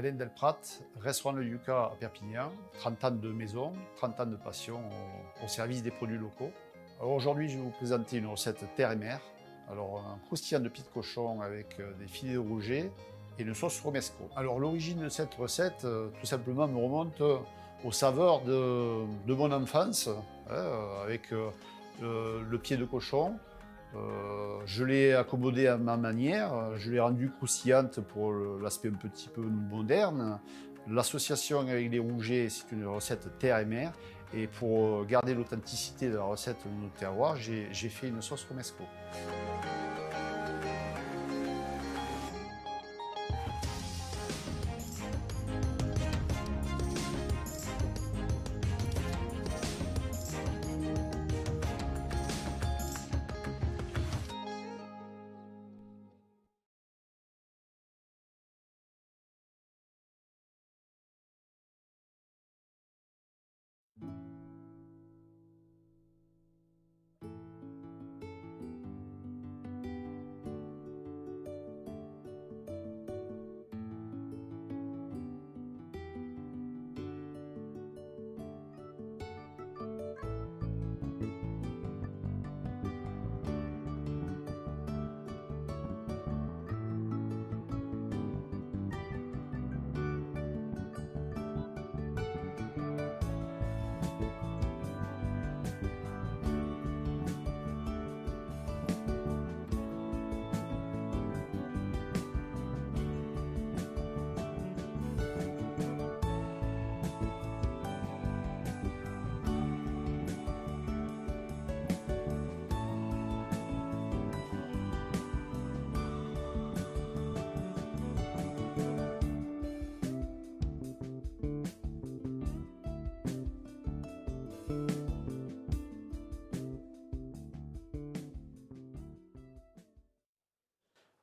Alain Delprat, restaurant Le Yucca à Perpignan, 30 ans de maison, 30 ans de passion au service des produits locaux. Alors aujourd'hui, je vais vous présenter une recette terre et mer. Alors un croustillant de pied de cochon avec des filets de rouget et une sauce romesco. Alors l'origine de cette recette, tout simplement, me remonte aux saveurs de mon enfance, avec le pied de cochon. Je l'ai accommodé à ma manière, je l'ai rendue croustillante pour l'aspect un petit peu moderne. L'association avec les rougets, c'est une recette terre et mer. Et pour garder l'authenticité de la recette de nos terroirs, j'ai fait une sauce romesco.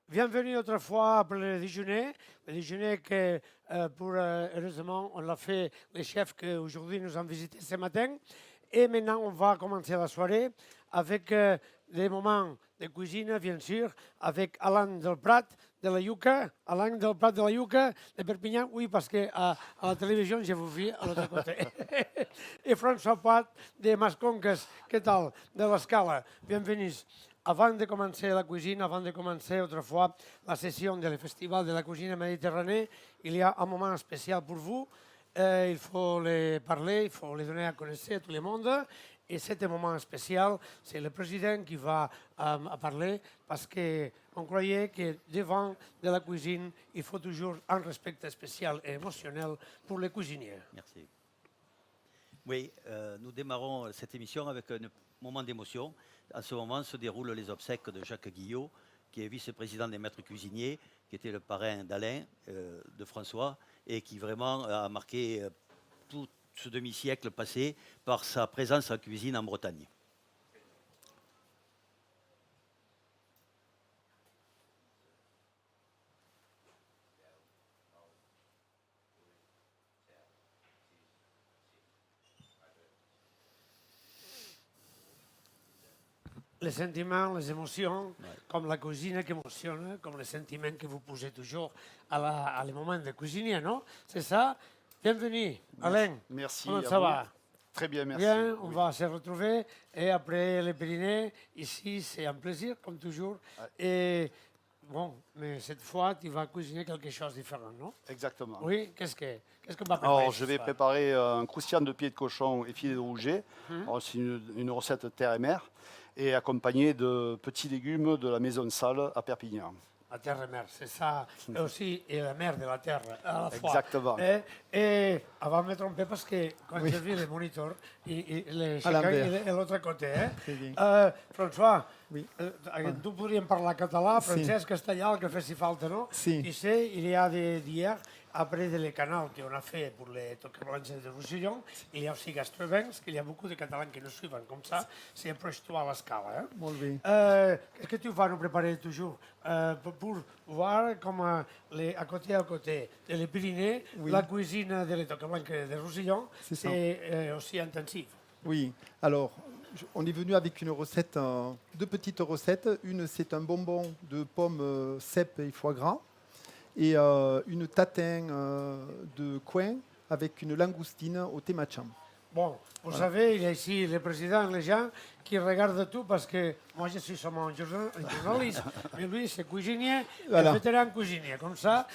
Bienvenue autrefois après le déjeuner que heureusement on l'a fait les chefs qu'aujourd'hui nous ont visités ce matin. Et maintenant on va commencer la soirée avec des moments de cuisine bien sûr, avec Alain Delprat de la Yucca, Alain Delprat de la Yucca de Perpignan, oui parce que à la télévision je vous vis à l'autre côté. Et François Pat de Masconques, ¿qué tal? De l'Escala, bienvenue. Avant de commencer la cuisine, avant de commencer autrefois la session du Festival de la cuisine méditerranée, il y a un moment spécial pour vous. Il faut le parler, il faut le donner à connaître à tout le monde. Et cet moment spécial, c'est le président qui va parler parce qu'on croyait que devant de la cuisine, il faut toujours un respect spécial et émotionnel pour les cuisiniers. Merci. Oui, nous démarrons cette émission avec un moment d'émotion. En ce moment se déroulent les obsèques de Jacques Guillot, qui est vice-président des maîtres cuisiniers, qui était le parrain d'Alain, de François, et qui vraiment a marqué tout ce demi-siècle passé par sa présence en cuisine en Bretagne. Les sentiments, les émotions, comme la cuisine qui émotionne, comme les sentiments que vous posez toujours à les moments de cuisiner, non? C'est ça? Bienvenue, Alain. Merci. Comment ça va? Très bien, merci. Bien, on va se retrouver. Et après les Pyrénées, ici, c'est un plaisir, comme toujours. Et bon, mais cette fois, tu vas cuisiner quelque chose de différent, non? Exactement. Oui, qu'est-ce que va préparer? Alors, je vais préparer un croustillant de pied de cochon et filets de rouget. C'est une recette terre et mer, et accompagné de petits légumes de la maison Salle à Perpignan. La terre et mer, c'est ça, et aussi et la mer de la terre à la fois. Exactement. Et avant de me tromper, parce que quand j'ai vu les moniteurs, chacun est de l'autre côté. François, oui. Tu podríem parlar català, francès, castellà, el que faci falta, no? Sí. I sé, il y a des dies, après le canal qu'on a fait pour les tocablans de Roussillon, il y a aussi Gastrobanks, qu'il y a beaucoup de Catalans qui nous suivent comme ça, c'est un proche toi à l'escala. Molt bé. Qu'est-ce que tu vas nous préparer toujours pour voir comment, à côté de les Pyrénées, la cuisine de les tocablans de Roussillon, c'est aussi intensif. Oui, alors on est venu avec une recette, deux petites recettes. Une, c'est un bonbon de pommes cèpes et foie gras. et une tatin de coin avec une langoustine au thé matcha. Bon, vous savez, il y a ici le président, les gens qui regardent tout parce que moi je suis seulement un journaliste, mais lui c'est cuisinier, Voilà. un vétéran cuisinier. Comme ça,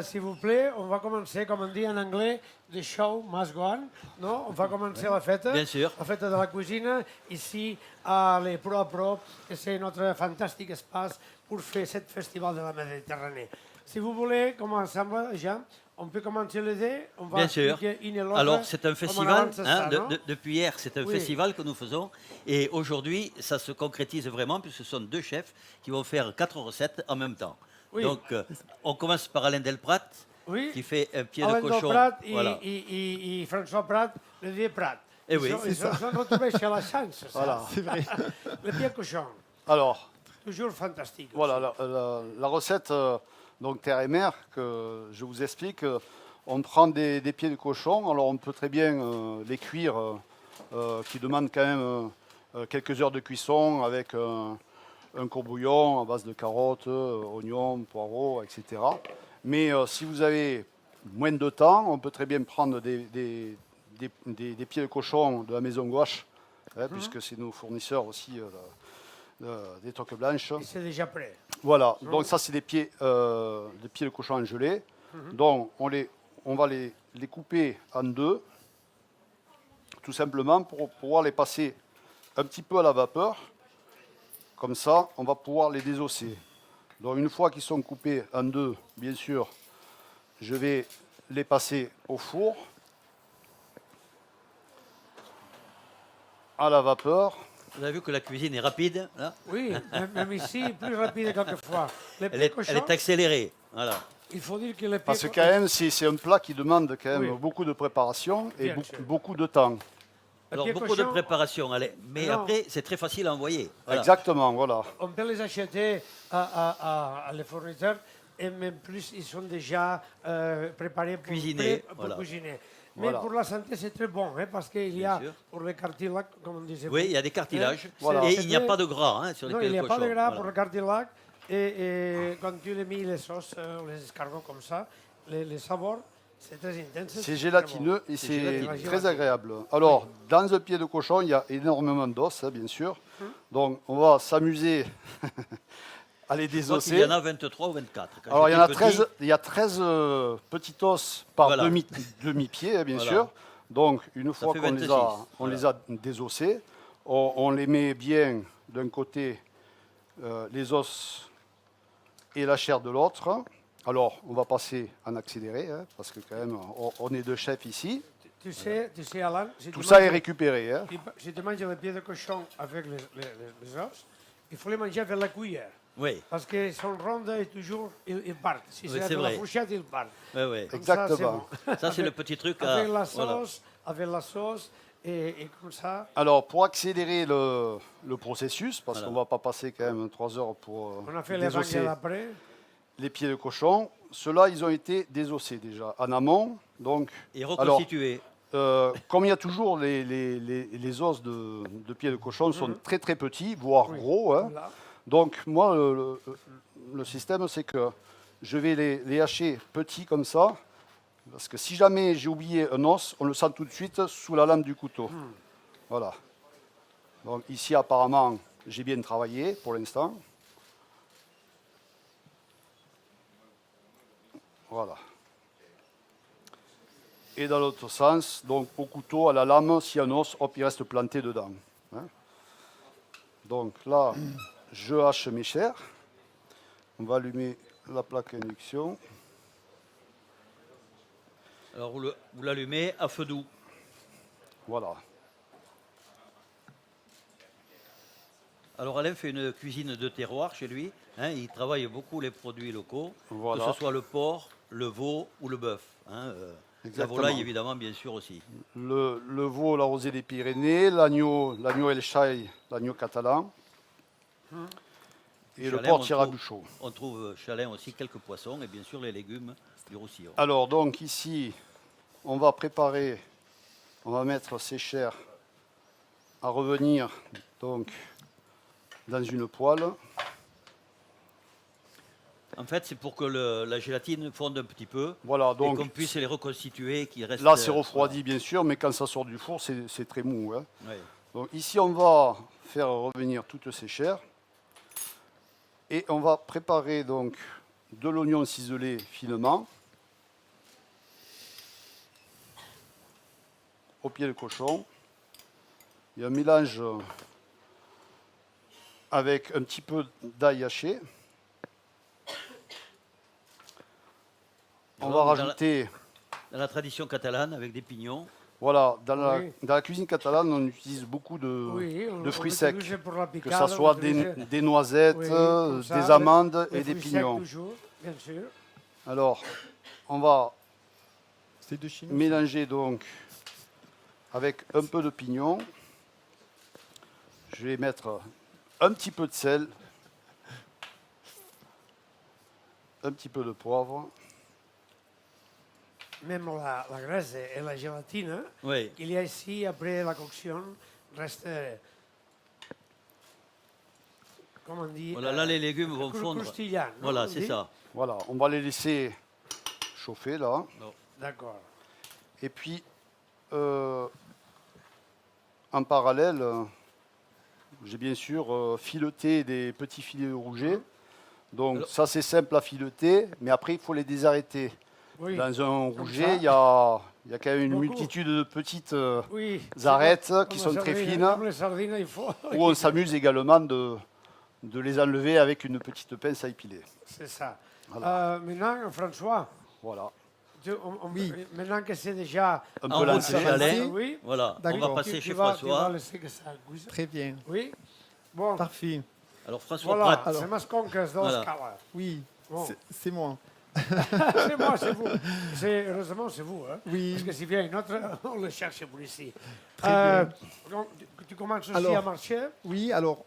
s'il vous plaît, on va commencer, comme on dit en anglais, the show must go on. Non, on va commencer la fête. Bien sûr. La fête de la cuisine, ici à les Pro, et c'est notre fantastique espace pour faire ce festival de la Méditerranée. Si vous voulez, comment ensemble, Jean, on peut commencer le dé, on va Bien sûr. expliquer une et l'autre. Alors, c'est un comment on festival, avance ça, non depuis hier, c'est un Oui. festival que nous faisons. Et aujourd'hui, ça se concrétise vraiment, puisque ce sont 2 chefs qui vont faire 4 recettes en même temps. Oui. Donc, on commence par Alain Delprat, Oui. qui fait un pied Alain de cochon. Prat Voilà. et François Prat, le vieux Prat. Eh oui, Ils c'est sont retrouvés chez la chance. Voilà. C'est vrai. Le pied cochon, Alors, toujours fantastique. voilà, la recette donc terre et mer que je vous explique. On prend des pieds de cochon, alors on peut très bien les cuire, qui demandent quand même quelques heures de cuisson avec un courbouillon à base de carottes, oignons, poireaux, etc. Mais si vous avez moins de temps, on peut très bien prendre des pieds de cochon de la maison gouache, hein, puisque c'est nos fournisseurs aussi des toques blanches. Et c'est déjà prêt. Voilà, donc ça c'est des pieds de cochon en gelée. Donc on va les couper en 2, tout simplement pour pouvoir les passer un petit peu à la vapeur. Comme ça, on va pouvoir les désosser. Donc une fois qu'ils sont coupés en 2, bien sûr, je vais les passer au four, à la vapeur. Vous avez vu que la cuisine est rapide, là. Oui, même ici, plus rapide quelquefois. Le Elle pied est, cochon, elle est accélérée. Voilà. il faut dire que le pied Parce que co- quand même, c'est un plat qui demande quand même Oui. beaucoup de préparation et Bien sûr. beaucoup de temps. Alors, pied beaucoup de cochon- préparation, allez. Mais Non. après, c'est très facile à envoyer. Voilà. Exactement, voilà. on peut les acheter à les fournisseurs et même plus, ils sont déjà préparés pour, Cuisinés, pour voilà. cuisiner. Mais Voilà. pour la santé, c'est très bon, hein, parce qu'il y a, Bien sûr. pour le cartilage, comme on disait. Oui, il y a des cartilages. Voilà. Et C'est il n'y a très- pas de gras hein, sur les Non, pieds il n'y de a cochon. pas de gras Voilà. pour le cartilage. Et quand tu les mets les sauces, les escargots comme ça, les saveurs, c'est très intense. C'est très gélatineux et C'est c'est gélatineux. très agréable. Alors, dans un pied de cochon, il y a énormément d'os, hein, bien sûr. Donc, on va s'amuser à les Je crois qu'il désosser. y en a 23 ou 24. Quand Alors, il y en a j'étais 13, petit, il y a 13 petits os par Voilà. demi-pied, hein, bien Voilà. sûr. Donc, une fois fait qu'on 26, les a désossés, on les met bien d'un côté, les os et la chair de l'autre. Alors, on va passer en accéléré, hein, parce que quand même, on est deux chefs ici. Tu sais, Alain, si Tout tu ça manges- est récupéré. Hein. si tu manges les pieds de cochon avec les os, il faut les manger avec la cuillère. Oui, Parce qu'ils sont rondes et toujours, ils partent. Si Oui, c'est c'est avec la vrai. fourchette, ils partent. oui, oui. Comme ça, c'est Exactement. bon. Ça, c'est le petit truc à. Avec la voilà. sauce, et comme ça. Alors, pour accélérer le processus, parce Voilà. qu'on ne va pas passer quand même 3 heures pour On a fait les désosser bangles après. les pieds de cochon, ceux-là, ils ont été désossés déjà en amont. Donc, Et alors, reconstitué. comme il y a toujours les os de pieds de cochon sont très très petits, voire Oui. gros. Hein. Voilà. Donc, moi, le système, c'est que je vais les hacher petits comme ça. Parce que si jamais j'ai oublié un os, on le sent tout de suite sous la lame du couteau. Voilà. Donc ici, apparemment, j'ai bien travaillé pour l'instant. Voilà. Et dans l'autre sens, donc au couteau, à la lame, si un os, hop, il reste planté dedans. Hein. Donc là, je hache mes chairs. On va allumer la plaque induction. Alors, vous l'allumez à feu doux. Voilà. Alors, Alain fait une cuisine de terroir chez lui. Hein, il travaille beaucoup les produits locaux, Voilà. que ce soit le porc, le veau ou le bœuf. Hein, la Exactement. volaille, évidemment, bien sûr aussi. Le veau, la rosée des Pyrénées, l'agneau El Chai, l'agneau catalan, et le Chalin, porc on tirabuchot. On trouve chez Alain aussi quelques poissons et bien sûr les légumes du Roussillon. Alors donc ici, on va préparer, on va mettre ces chairs à revenir donc dans une poêle. En fait, c'est pour que la gélatine fonde un petit peu Voilà, et donc qu'on puisse les reconstituer, qu'ils restent. là c'est refroidi bien sûr, mais quand ça sort du four, c'est très mou. Hein. Voilà. Ouais. Donc ici on va faire revenir toutes ces chairs et on va préparer donc de l'oignon ciselé finement au pied de cochon. Il y a un mélange avec un petit peu d'ail haché. On va Alors, rajouter, dans la tradition catalane, avec des pignons. voilà, dans Oui. la cuisine catalane, on utilise beaucoup Oui, de fruits on secs. l'utilise pour la Que picade, ce soit on l'utilise- des noisettes, Oui, comme ça, des amandes les et des fruits secs pignons. toujours, bien sûr. Alors, on va C'est de Chine. mélanger donc avec un peu de pignon. Je vais mettre un petit peu de sel, un petit peu de poivre. Même la graisse et la gélatine hein, Oui. qu'il y a ici après la coction reste, comment on dit, Voilà, là, les légumes vont fondre. croustillant. non, Voilà, on c'est dit ça. Voilà, on va les laisser chauffer là. D'accord. Et puis, en parallèle, j'ai bien sûr fileté des petits filets de rouget. Donc Alors- ça c'est simple à fileter, mais après il faut les désarrêter. Oui, Dans un ça. rouget, il y a quand même une Beaucoup. multitude de petites oui. arêtes C'est qui comme sont la très sardine, fines, Comme les sardines, il faut. où on s'amuse également de les enlever avec une petite pince à épiler. C'est ça. Voilà. Maintenant, François, Voilà. Oui. maintenant que c'est déjà Un En peu route lancé. de chalet. oui, Voilà, on va D'accord. passer tu chez vas, tu vas François. laisser que ça cuise. Très bien. Oui. Bon, Parfait. Alors François voilà, Prat, c'est ma sconques dans Voilà. ce cas-là. Oui, Bon. c'est moi. C'est moi, c'est vous. Heureusement, c'est vous. Hein? Oui. Parce que s'il vient une autre, on le cherche pour ici. Très Donc, tu commences aussi Alors, à marcher. Oui, alors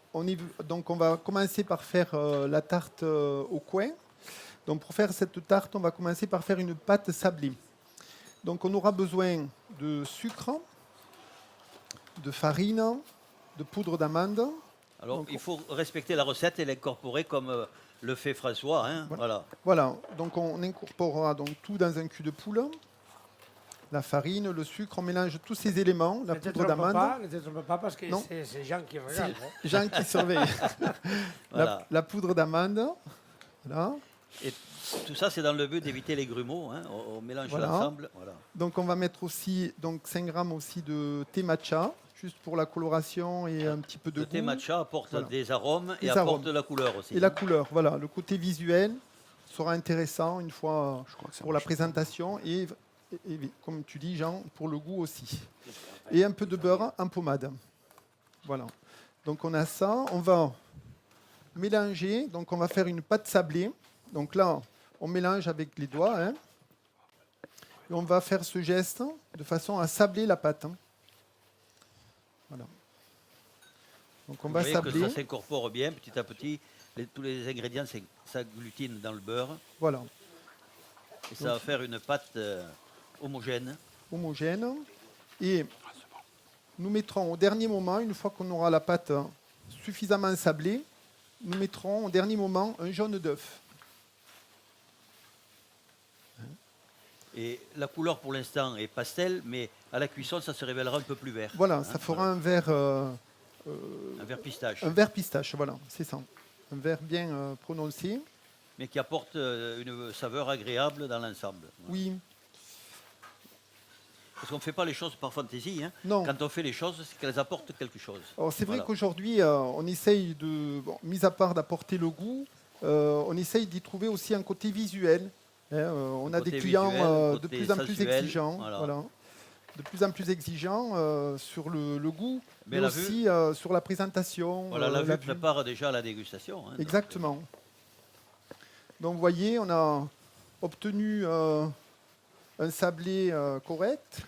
donc on va commencer par faire la tarte au coin. Donc pour faire cette tarte, on va commencer par faire une pâte sablée. Donc on aura besoin de sucre, de farine, de poudre d'amande. alors Donc, il faut respecter la recette et l'incorporer comme le fait François. Hein, voilà. Voilà, donc on incorporera donc tout dans un cul de poule. La farine, le sucre, on mélange tous ces éléments, la Ne te poudre trompe d'amande. pas, ne te trompe pas parce que Non. c'est Jean qui C'est regarde. hein. Jean qui surveille. Voilà. La poudre d'amande. Voilà. Et tout ça, c'est dans le but d'éviter les grumeaux. Hein, on mélange Voilà. l'ensemble. Voilà. Donc on va mettre aussi donc 5 grammes aussi de thé matcha, juste pour la coloration et un petit peu de Le thé goût. matcha apporte Voilà. des arômes et Des apporte arômes. de la couleur aussi. Et la couleur, voilà, le côté visuel sera intéressant une fois Je crois que ça pour la marche. présentation et, comme tu dis Jean, pour le goût aussi. Et un peu de beurre en pommade. Voilà. Donc on a ça, on va mélanger, donc on va faire une pâte sablée. Donc là, on mélange avec les doigts. Hein. Et on va faire ce geste de façon à sabler la pâte. Hein. Voilà. Donc on Vous va voyez que sabler. ça s'incorpore bien petit à petit. Tous les ingrédients s'agglutinent dans le beurre. Voilà. Et ça va faire une pâte homogène. Homogène. Et nous mettrons au dernier moment, une fois qu'on aura la pâte suffisamment sablée, nous mettrons au dernier moment un jaune d'œuf. Et la couleur pour l'instant est pastel, mais à la cuisson, ça se révélera un peu plus vert. Voilà, Hein, ça fera voilà. un Un vert pistache, un vert pistache, voilà, c'est ça. Un vert bien prononcé. mais qui apporte une saveur agréable dans l'ensemble. Voilà. Oui, Parce qu'on ne fait pas les choses par fantaisie. Hein. non. Quand on fait les choses, c'est qu'elles apportent quelque chose. Alors c'est vrai Voilà. qu'aujourd'hui, on essaye de, bon, mis à part d'apporter le goût, on essaye d'y trouver aussi un côté visuel. Hein, on a des côté clients visuel, de côté plus en plus sensuel, exigeants, voilà. voilà. De plus en plus exigeants sur le goût, Mais mais la aussi sur la présentation. Voilà, la vue vue. prépare déjà la dégustation. Hein, Exactement. Donc vous voyez, on a obtenu un sablé correct.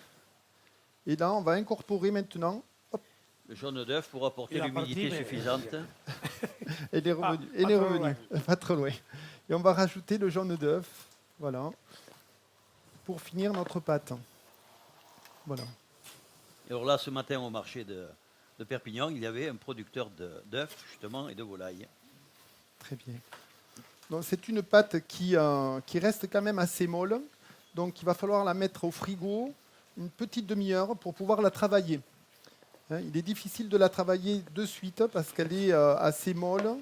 Et là, on va incorporer maintenant. Hop, Le jaune d'œuf pour apporter Il a l'humidité parti, mais- suffisante. elle est revenue. pas Elle est trop revenue. loin. Pas trop loin. Et on va rajouter le jaune d'œuf. Voilà. Pour finir notre pâte. Voilà. Et alors là, ce matin au marché de Perpignan, il y avait un producteur d'œufs, justement, et de volailles. Très bien. Donc c'est une pâte qui reste quand même assez molle. Donc il va falloir la mettre au frigo une petite demi-heure pour pouvoir la travailler. Hein, il est difficile de la travailler de suite parce qu'elle est assez molle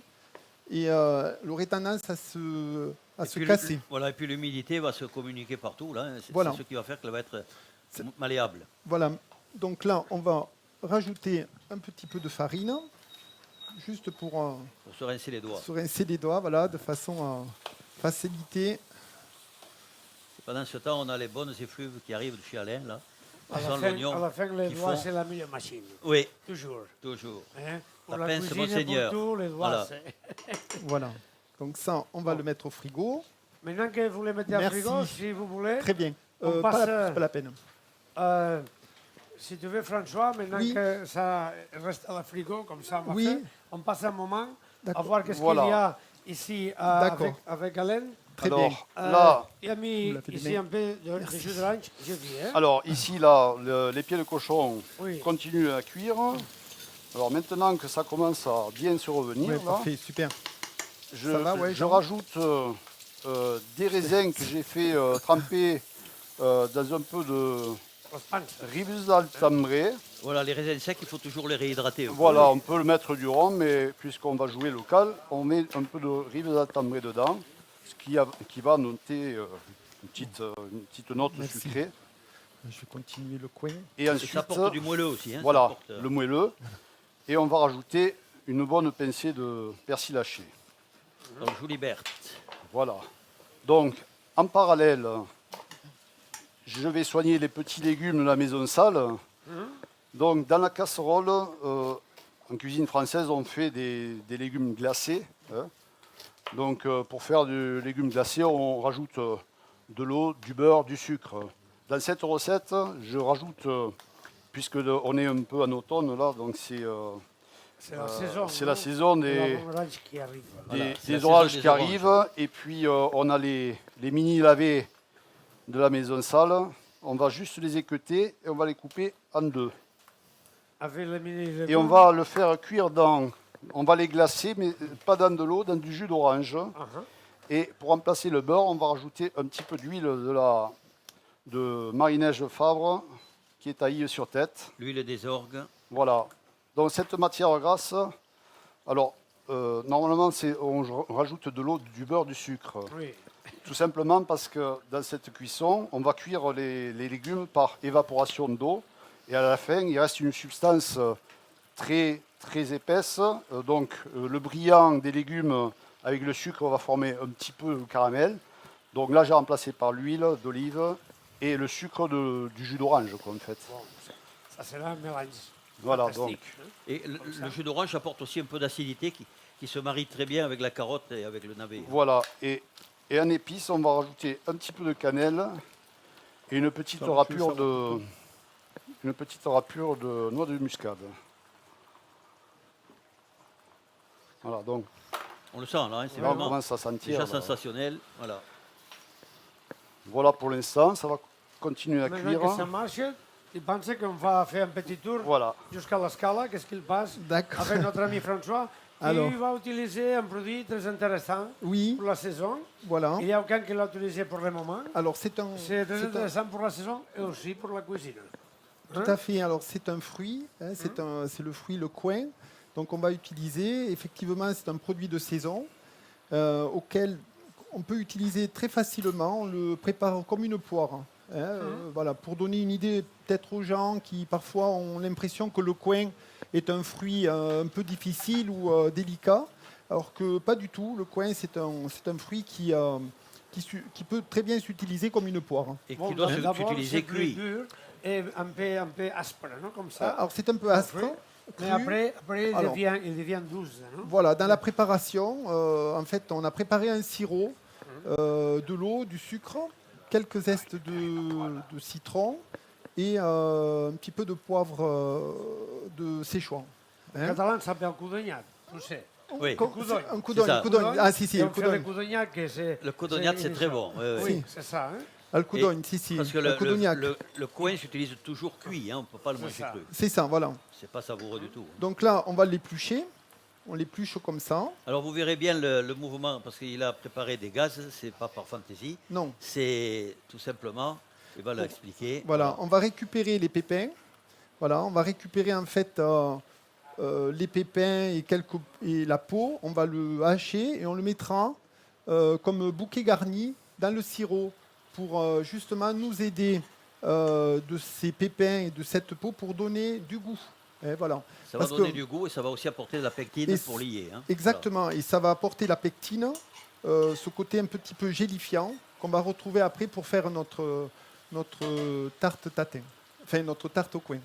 et elle aurait tendance à se casser. Voilà, et puis l'humidité va se communiquer partout. Là, c'est Voilà. ce qui va faire qu'elle va être malléable. Voilà. Donc là, on va rajouter un petit peu de farine, juste pour Pour se rincer les doigts. se rincer les doigts, voilà, de façon à faciliter. Pendant ce temps, on a les bonnes effluves qui arrivent de chez Alain, là. À Sans la l'oignon fin, les qui doigts, font- c'est la meilleure machine. Oui, Toujours. toujours. Hein? Pour La la pince, cuisine, monseigneur. pour tout, les doigts, Voilà. c'est... Voilà. Donc ça, on va le mettre au frigo. Maintenant que vous les mettez au Merci. frigo, si vous voulez, Très bien. On Pas passe, la, c'est pas la peine. Si tu veux, François, maintenant Oui. que ça reste à la frigo, comme ça, on va Oui. faire, on passe un moment à D'accord. voir qu'est-ce Voilà. qu'il y a ici D'accord. avec Alain. Très Alors, bien. là, Il a mis Vous l'avez ici donné. un peu de jus d'orange, j'ai dit. Hein? alors ici, là, les pieds de cochon Oui. continuent à cuire. Alors maintenant que ça commence à bien se revenir, Ouais, là, parfait, super. je, Ça va, ouais, je Jean rajoute des raisins que j'ai fait tremper dans un peu de ribes d'altambré. Voilà, les raisins secs, il faut toujours les réhydrater. Voilà, on peut le mettre du rhum, mais puisqu'on va jouer local, on met un peu de ribes d'altambré dedans, ce qui va noter une petite note Merci. sucrée. Je vais continuer le coin. Et Et ensuite, ça apporte du moelleux aussi. Hein, ça voilà, apporte, le moelleux. Et on va rajouter une bonne pincée de persil haché. donc, je vous libère. Voilà. Donc, en parallèle, je vais soigner les petits légumes de la maison sale. Donc, dans la casserole, en cuisine française, on fait des légumes glacés. Hein. Donc, pour faire du légume glacé, on rajoute de l'eau, du beurre, du sucre. Dans cette recette, je rajoute, puisque on est un peu en automne là, donc c'est la saison. c'est non? la saison Et l'orange qui arrive. Voilà, c'est des la saison orages des qui oranges. arrivent. Et puis, on a les mini lavés de la maison sale. On va juste les équeuter et on va les couper en deux. Avec les mini Et on va le faire cuire on va les glacer, mais pas dans de l'eau, dans du jus d'orange. Et pour remplacer le beurre, on va rajouter un petit peu d'huile de Marinège Favre qui est taillée sur tête. L'huile des orgues. Voilà. Donc cette matière grasse, alors normalement on rajoute de l'eau, du beurre, du sucre. Oui. Tout simplement parce que dans cette cuisson, on va cuire les légumes par évaporation d'eau. Et à la fin, il reste une substance très, très épaisse. Donc le brillant des légumes avec le sucre va former un petit peu le caramel. Donc là, j'ai remplacé par l'huile d'olive et le sucre du jus d'orange, quoi, en fait. Bon, ça c'est un mélange. Voilà, Fantastique. Et le jus d'orange apporte aussi un peu d'acidité qui se marie très bien avec la carotte et avec le navet. Voilà. Et en épices, on va rajouter un petit peu de cannelle et une petite râpure de noix de muscade. Voilà, donc On le sent là, hein, c'est là, on vraiment commence à sentir. déjà là. sensationnel. Voilà. Voilà pour l'instant, ça va continuer à Maintenant que ça cuire. marche, tu penses qu'on va faire un petit tour Voilà. jusqu'à la scala, qu'est-ce qu'il passe D'accord. avec notre ami François, Alors. qui va utiliser un produit très intéressant Oui, pour la saison. voilà. Il y a aucun qui l'a utilisé pour le moment. Alors c'est un, C'est très c'est un- intéressant pour la saison et aussi pour la cuisine. tout à fait. Alors c'est un fruit, hein, c'est le fruit le coin. Donc on va utiliser. Effectivement, c'est un produit de saison auquel on peut utiliser très facilement. On le prépare comme une poire. Hein, voilà, pour donner une idée peut-être aux gens qui parfois ont l'impression que le coin est un fruit un peu difficile ou délicat, alors que pas du tout. Le coin, c'est un fruit qui peut très bien s'utiliser comme une poire. Et Bon, qui doit d'abord, s'utiliser c'est plus cuit. dur et un peu aspre, non, comme ça. Alors c'est un peu aspre. Après, mais cru. après il, Alors. devient douce. Non? Voilà, dans la préparation, en fait, on a préparé un sirop, de l'eau, du sucre, quelques zestes de citron et un petit peu de poivre de Séchouan. En Hein? catalan, ça s'appelle codognac, tu sais. Oui. Coudonne. Un coudonne, ça. coudonne. Ah si, Et le on fait le coudonne. codognac, Le codognac, c'est très bon. Oui, oui. Oui, Si. c'est ça. Hein? Ah, le coudonne, si, Parce que le codognac. le coin s'utilise toujours cuit, hein, on ne peut pas le manger ça. cru. C'est ça, voilà. C'est pas savoureux du tout. Donc là, on va l'éplucher. on l'épluche comme ça. Alors vous verrez bien le mouvement, parce qu'il a préparé des gaz, c'est pas par fantaisie, Non, c'est tout simplement, il va l'expliquer. voilà, on va récupérer les pépins. Voilà, on va récupérer en fait les pépins et la peau. On va le hacher et on le mettra comme bouquet garni dans le sirop pour justement nous aider de ces pépins et de cette peau pour donner du goût. Et voilà. Ça va Parce donner que- du goût et ça va aussi apporter de la pectine Et pour lier. Hein. Exactement, et ça va apporter la pectine, ce côté un petit peu gélifiant qu'on va retrouver après pour faire notre tarte tatin, enfin notre tarte au coin.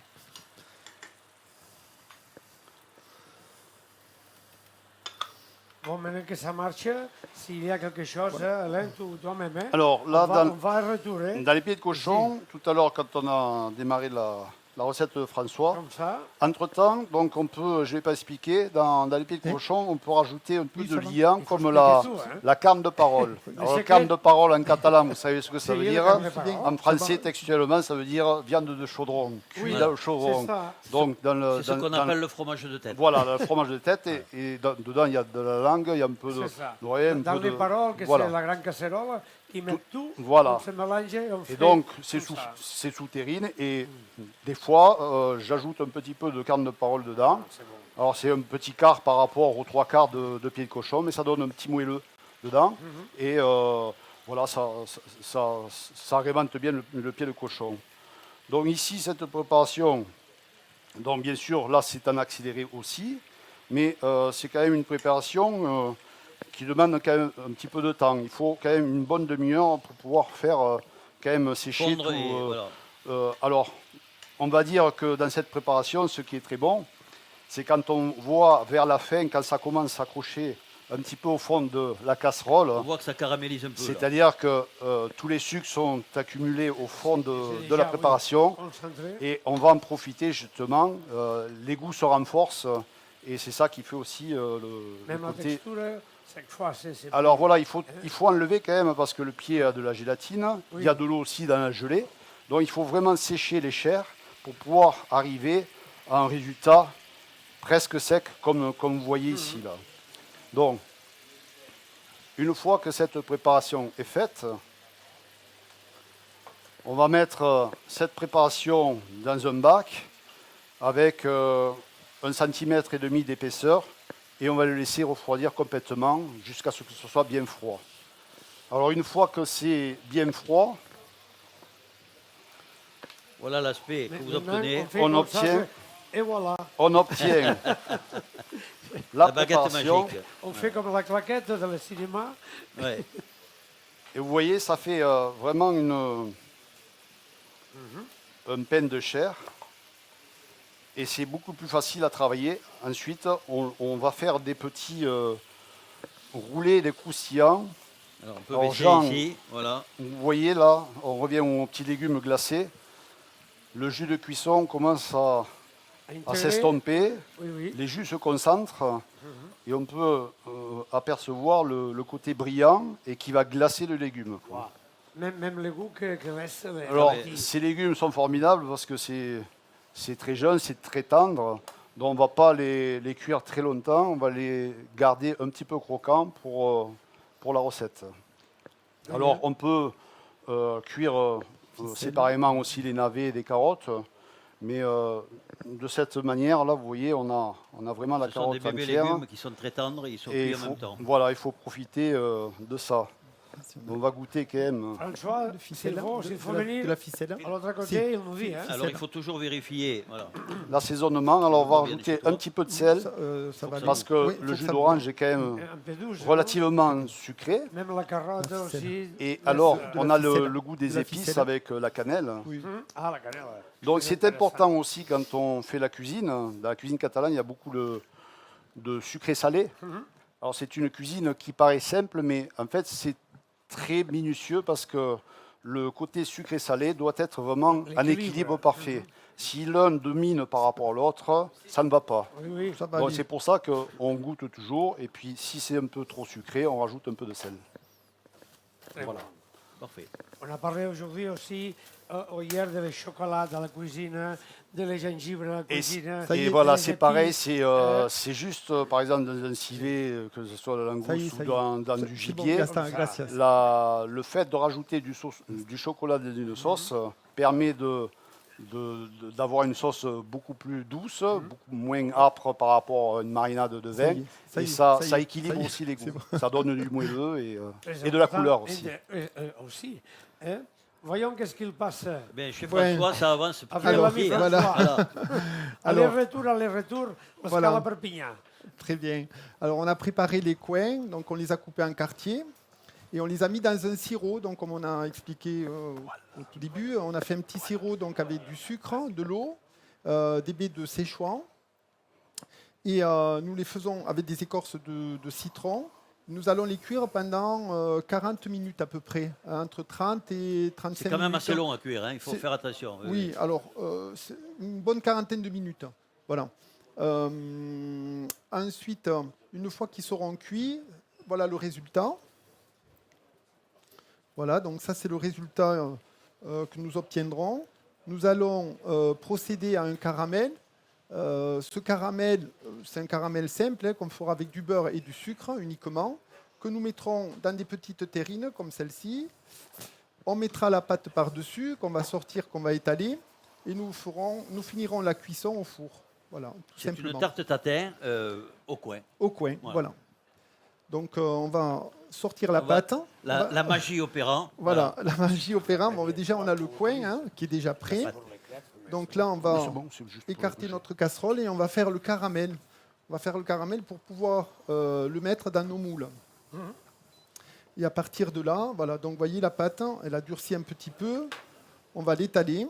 Bon, maintenant que ça marche, s'il y a quelque chose, Alain, toi-même, hein, Alors là, on va retourner dans les pieds de cochon, tout à l'heure, quand on a démarré la recette de François, comme ça. entre-temps, donc on peut, je ne vais pas expliquer, dans les pieds de cochon, on peut rajouter un peu Oui, de ça va. liant Il faut comme expliquer tout, hein. la carne de parole. Alors, la secret- carne de parole en catalan, vous savez ce que ça C'est veut la dire. carne de parole. En français, textuellement, ça veut dire viande de chaudron, cuit Oui, dans le c'est chaudron. ça. Donc, dans le, C'est ce dans- qu'on dans- appelle le fromage de tête. Voilà, le fromage de tête, et dedans, il y a de la langue, il y a un peu de C'est ça. d'oreille, un Dans peu les de... paroles, que voilà. c'est la grande casserole, qui met tout, voilà. on se mélange et on fait Et donc, c'est comme ça. c'est sous terrine, et des fois, j'ajoute un petit peu de carne de parole dedans. C'est bon. Alors c'est un petit quart par rapport aux 3 quarts de pied de cochon, mais ça donne un petit moelleux dedans. Et voilà, ça agrémente bien le pied de cochon. Donc ici, cette préparation, donc bien sûr, là c'est en accéléré aussi, mais c'est quand même une préparation qui demande quand même un petit peu de temps. Il faut quand même une bonne demi-heure pour pouvoir faire quand même sécher Fondre tout. et voilà. Alors, on va dire que dans cette préparation, ce qui est très bon, c'est quand on voit vers la fin, quand ça commence à s'accrocher un petit peu au fond de la casserole, On voit que ça caramélise un peu. là. c'est-à-dire que tous les sucres sont accumulés au fond C'est de déjà, la oui, préparation, concentré. et on va en profiter justement. Les goûts se renforcent, et c'est ça qui fait aussi le Même la côté... texture, chaque fois, c'est Alors voilà, il faut enlever quand même, parce que le pied a de la gélatine, Oui. il y a de l'eau aussi dans la gelée, donc il faut vraiment sécher les chairs pour pouvoir arriver à un résultat presque sec, comme vous voyez ici. Là. Donc, une fois que cette préparation est faite, on va mettre cette préparation dans un bac avec 1,5 cm d'épaisseur, et on va le laisser refroidir complètement jusqu'à ce que ce soit bien froid. Alors une fois que c'est bien froid, Voilà l'aspect que vous Maintenant, obtenez. fait on comme ça, obtient- et voilà, on obtient La baguette préparation. magique. on fait comme la claquette dans le cinéma. Ouais. Et vous voyez, ça fait vraiment un pain de chair. Et c'est beaucoup plus facile à travailler. Ensuite, on va faire des petits roulés, des croustillants. Alors on peut Alors, baisser Jean- ici. Voilà. Vous voyez là, on revient aux petits légumes glacés. Le jus de cuisson commence à Intérêt. s'estomper. Oui, oui. Les jus se concentrent et on peut apercevoir le côté brillant et qui va glacer le légume. quoi. Même le goût que laisse les Alors, petits. ces légumes sont formidables parce que c'est très jeune, c'est très tendre. Donc, on ne va pas les cuire très longtemps. On va les garder un petit peu croquants pour la recette. Alors, on peut cuire séparément aussi les navets et les carottes. Mais de cette manière-là, vous voyez, on a vraiment la Ce sont des carotte bébés entière. légumes qui sont très tendres et ils sont Et cuits en même temps. voilà, il faut profiter de ça. On va goûter quand même. François, s'il faut venir de la ficelle. à l'autre côté, Si. il nous dit. Hein. Alors il faut toujours vérifier. Voilà. L'assaisonnement, alors on va Bien rajouter sûr. un petit peu de sel, Ça va parce que Oui, le faut jus que ça d'orange est quand même Un peu douce. relativement sucré. non Même la carotte La ficelle. aussi. Et la- alors, de on la a ficelle. le goût De des la épices ficelle. avec la cannelle. Oui. Ah, la cannelle. Donc C'est c'est intéressant. important aussi quand on fait la cuisine. Dans la cuisine catalane, il y a beaucoup de sucré-salé. Alors c'est une cuisine qui paraît simple, mais en fait c'est très minutieux parce que le côté sucré-salé doit être vraiment en L'équilibre. équilibre parfait. Si l'un domine par rapport à l'autre, ça ne va pas. Oui, oui. Ça va Donc aller. c'est pour ça qu'on goûte toujours. Et puis si c'est un peu trop sucré, on rajoute un peu de sel. Très Voilà. bon. Parfait. On a parlé aujourd'hui aussi, hier, de chocolat dans la cuisine, de gingembre à la Et, cuisine. Ça y et est, voilà, les c'est pareil, épices, c'est juste, par exemple, dans un civet, que ce soit de la Ça y est, langouste ça ou y est. dans C'est- du c'est bon, gibier, Gaston, Comme ça. gracias. le fait de rajouter du chocolat dans une sauce permet d'avoir une sauce beaucoup plus douce, beaucoup moins âpre par rapport à une marinade de Ça vin. y est, ça Et y est, ça, ça y ça est, équilibre ça y est, aussi les c'est goûts. bon. Ça donne du moelleux très et de la important, couleur aussi. aussi. Hein. Voyons qu'est-ce qu'il passe. Bien, chez Ouais. François, ça avance petit Avec à Alors, l'ami petit. voilà. François. Alors, Aller-retour, la Voilà. Scala Perpignan. très bien. Alors, on a préparé les coins, donc on les a coupés en quartiers et on les a mis dans un sirop. Donc, comme on a expliqué au tout début, on a fait un petit sirop donc avec du sucre, de l'eau, des baies de Szechuan. Et nous les faisons avec des écorces de citron. Nous allons les cuire pendant 40 minutes à peu près, entre 30 et 35 minutes. C'est quand même assez long à cuire, hein, il faut C'est- faire attention. Oui, alors c'est une bonne quarantaine de minutes. Voilà. Ensuite, une fois qu'ils seront cuits, voilà le résultat. Voilà, donc ça c'est le résultat que nous obtiendrons. Nous allons procéder à un caramel. Ce caramel, c'est un caramel simple hein, qu'on fera avec du beurre et du sucre uniquement, que nous mettrons dans des petites terrines comme celle-ci. On mettra la pâte par-dessus, qu'on va sortir, qu'on va étaler, et nous finirons la cuisson au four. Voilà, tout C'est une simplement. tarte tatin au coin. Au coin, Voilà. voilà. Donc on va sortir la On va- pâte. La magie opérant. Voilà, la magie opérant. Bon, déjà, on a le coin hein, qui est déjà prêt. Donc là, on va C'est bon, c'est juste pour écarter bouger. notre casserole et on va faire le caramel. On va faire le caramel pour pouvoir le mettre dans nos moules. Et à partir de là, voilà, donc vous voyez la pâte, elle a durci un petit peu. On va l'étaler.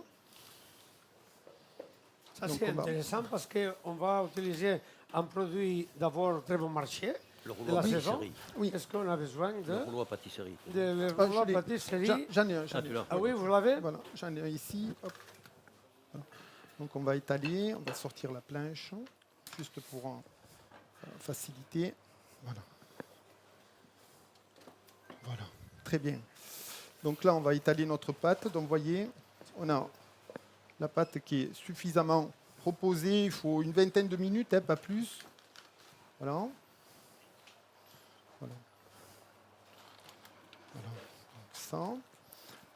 Ça, Donc, c'est on va- intéressant parce qu'on va utiliser un produit d'abord très bon marché Le de rouleau la à saison. pâtisserie. Oui. Est-ce qu'on a besoin Le rouleau à pâtisserie. de Ah, rouleau à je l'ai. pâtisserie? J'en ai un. Ah, tu l'as. Ah oui, vous l'avez? Voilà, j'en ai un ici. Hop. Voilà. Donc on va étaler, on va sortir la planche, juste pour faciliter. Voilà. Voilà, très bien. Donc là, on va étaler notre pâte. Donc vous voyez, on a la pâte qui est suffisamment reposée. Il faut une vingtaine de minutes, hein, pas plus. Voilà. Voilà. Voilà. Donc ça.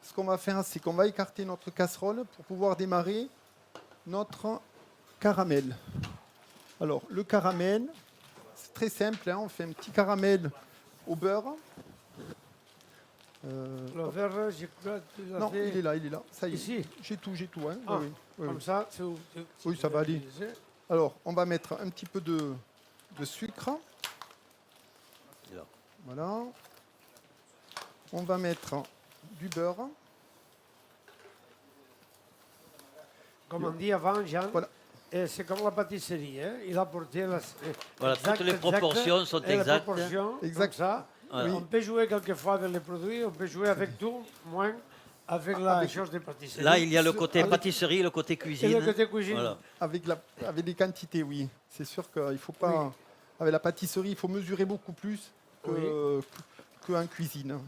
Ce qu'on va faire, c'est qu'on va écarter notre casserole pour pouvoir démarrer notre caramel. Alors, le caramel, c'est très simple. Hein, on fait un petit caramel au beurre. Le verre, je crois que tu l'as Non, fait il est là, il est là. Ça y est. ici. J'ai tout, j'ai tout. Hein. Ah, Oui, oui, Comme oui. ça, Oui, ça va aller. Alors, on va mettre un petit peu de sucre. Là. Voilà. On va mettre du beurre. Comme on dit avant, Jean, Voilà. c'est comme la pâtisserie. Hein? Il a porté la. Voilà, toutes les proportions sont et les exactes. proportions, Exact. comme ça. Voilà. On peut jouer quelquefois avec les produits, on peut jouer avec tout, moins avec la chose de pâtisserie. Là, il y a le côté Avec- pâtisserie, le côté et cuisine. le côté cuisine. Voilà. Avec les quantités, oui. C'est sûr qu'il ne faut pas. Avec la pâtisserie, il faut mesurer beaucoup plus qu'en cuisine.